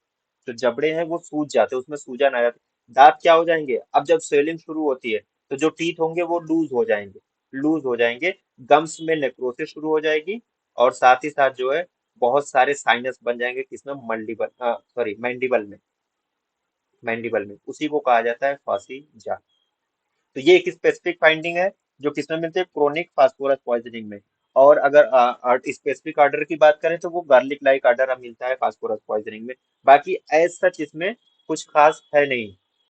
S1: जो जबड़े हैं वो सूज जाते हैं, उसमें सूजन आ जाती है, दांत क्या हो जाएंगे। अब जब स्वेलिंग शुरू होती है तो जो टीथ होंगे वो लूज हो जाएंगे, लूज हो जाएंगे। गम्स में नेक्रोसिस शुरू हो जाएगी। और साथ ही साथ जो है बहुत सारे साइनस बन जाएंगे, किसमें? मंडिबल, सॉरी मैंडिबल में। मैंडिबल में उसी को कहा जाता है फांसी जा। तो ये एक स्पेसिफिक फाइंडिंग है जो किसमें मिलती है? क्रोनिक फास्फोरस पॉइजनिंग में। और अगर स्पेसिफिक ऑर्डर की बात करें तो वो गार्लिक लाइक ऑर्डर मिलता है फास्फोरस पॉइजनिंग में। बाकी एज सच इसमें कुछ खास है नहीं।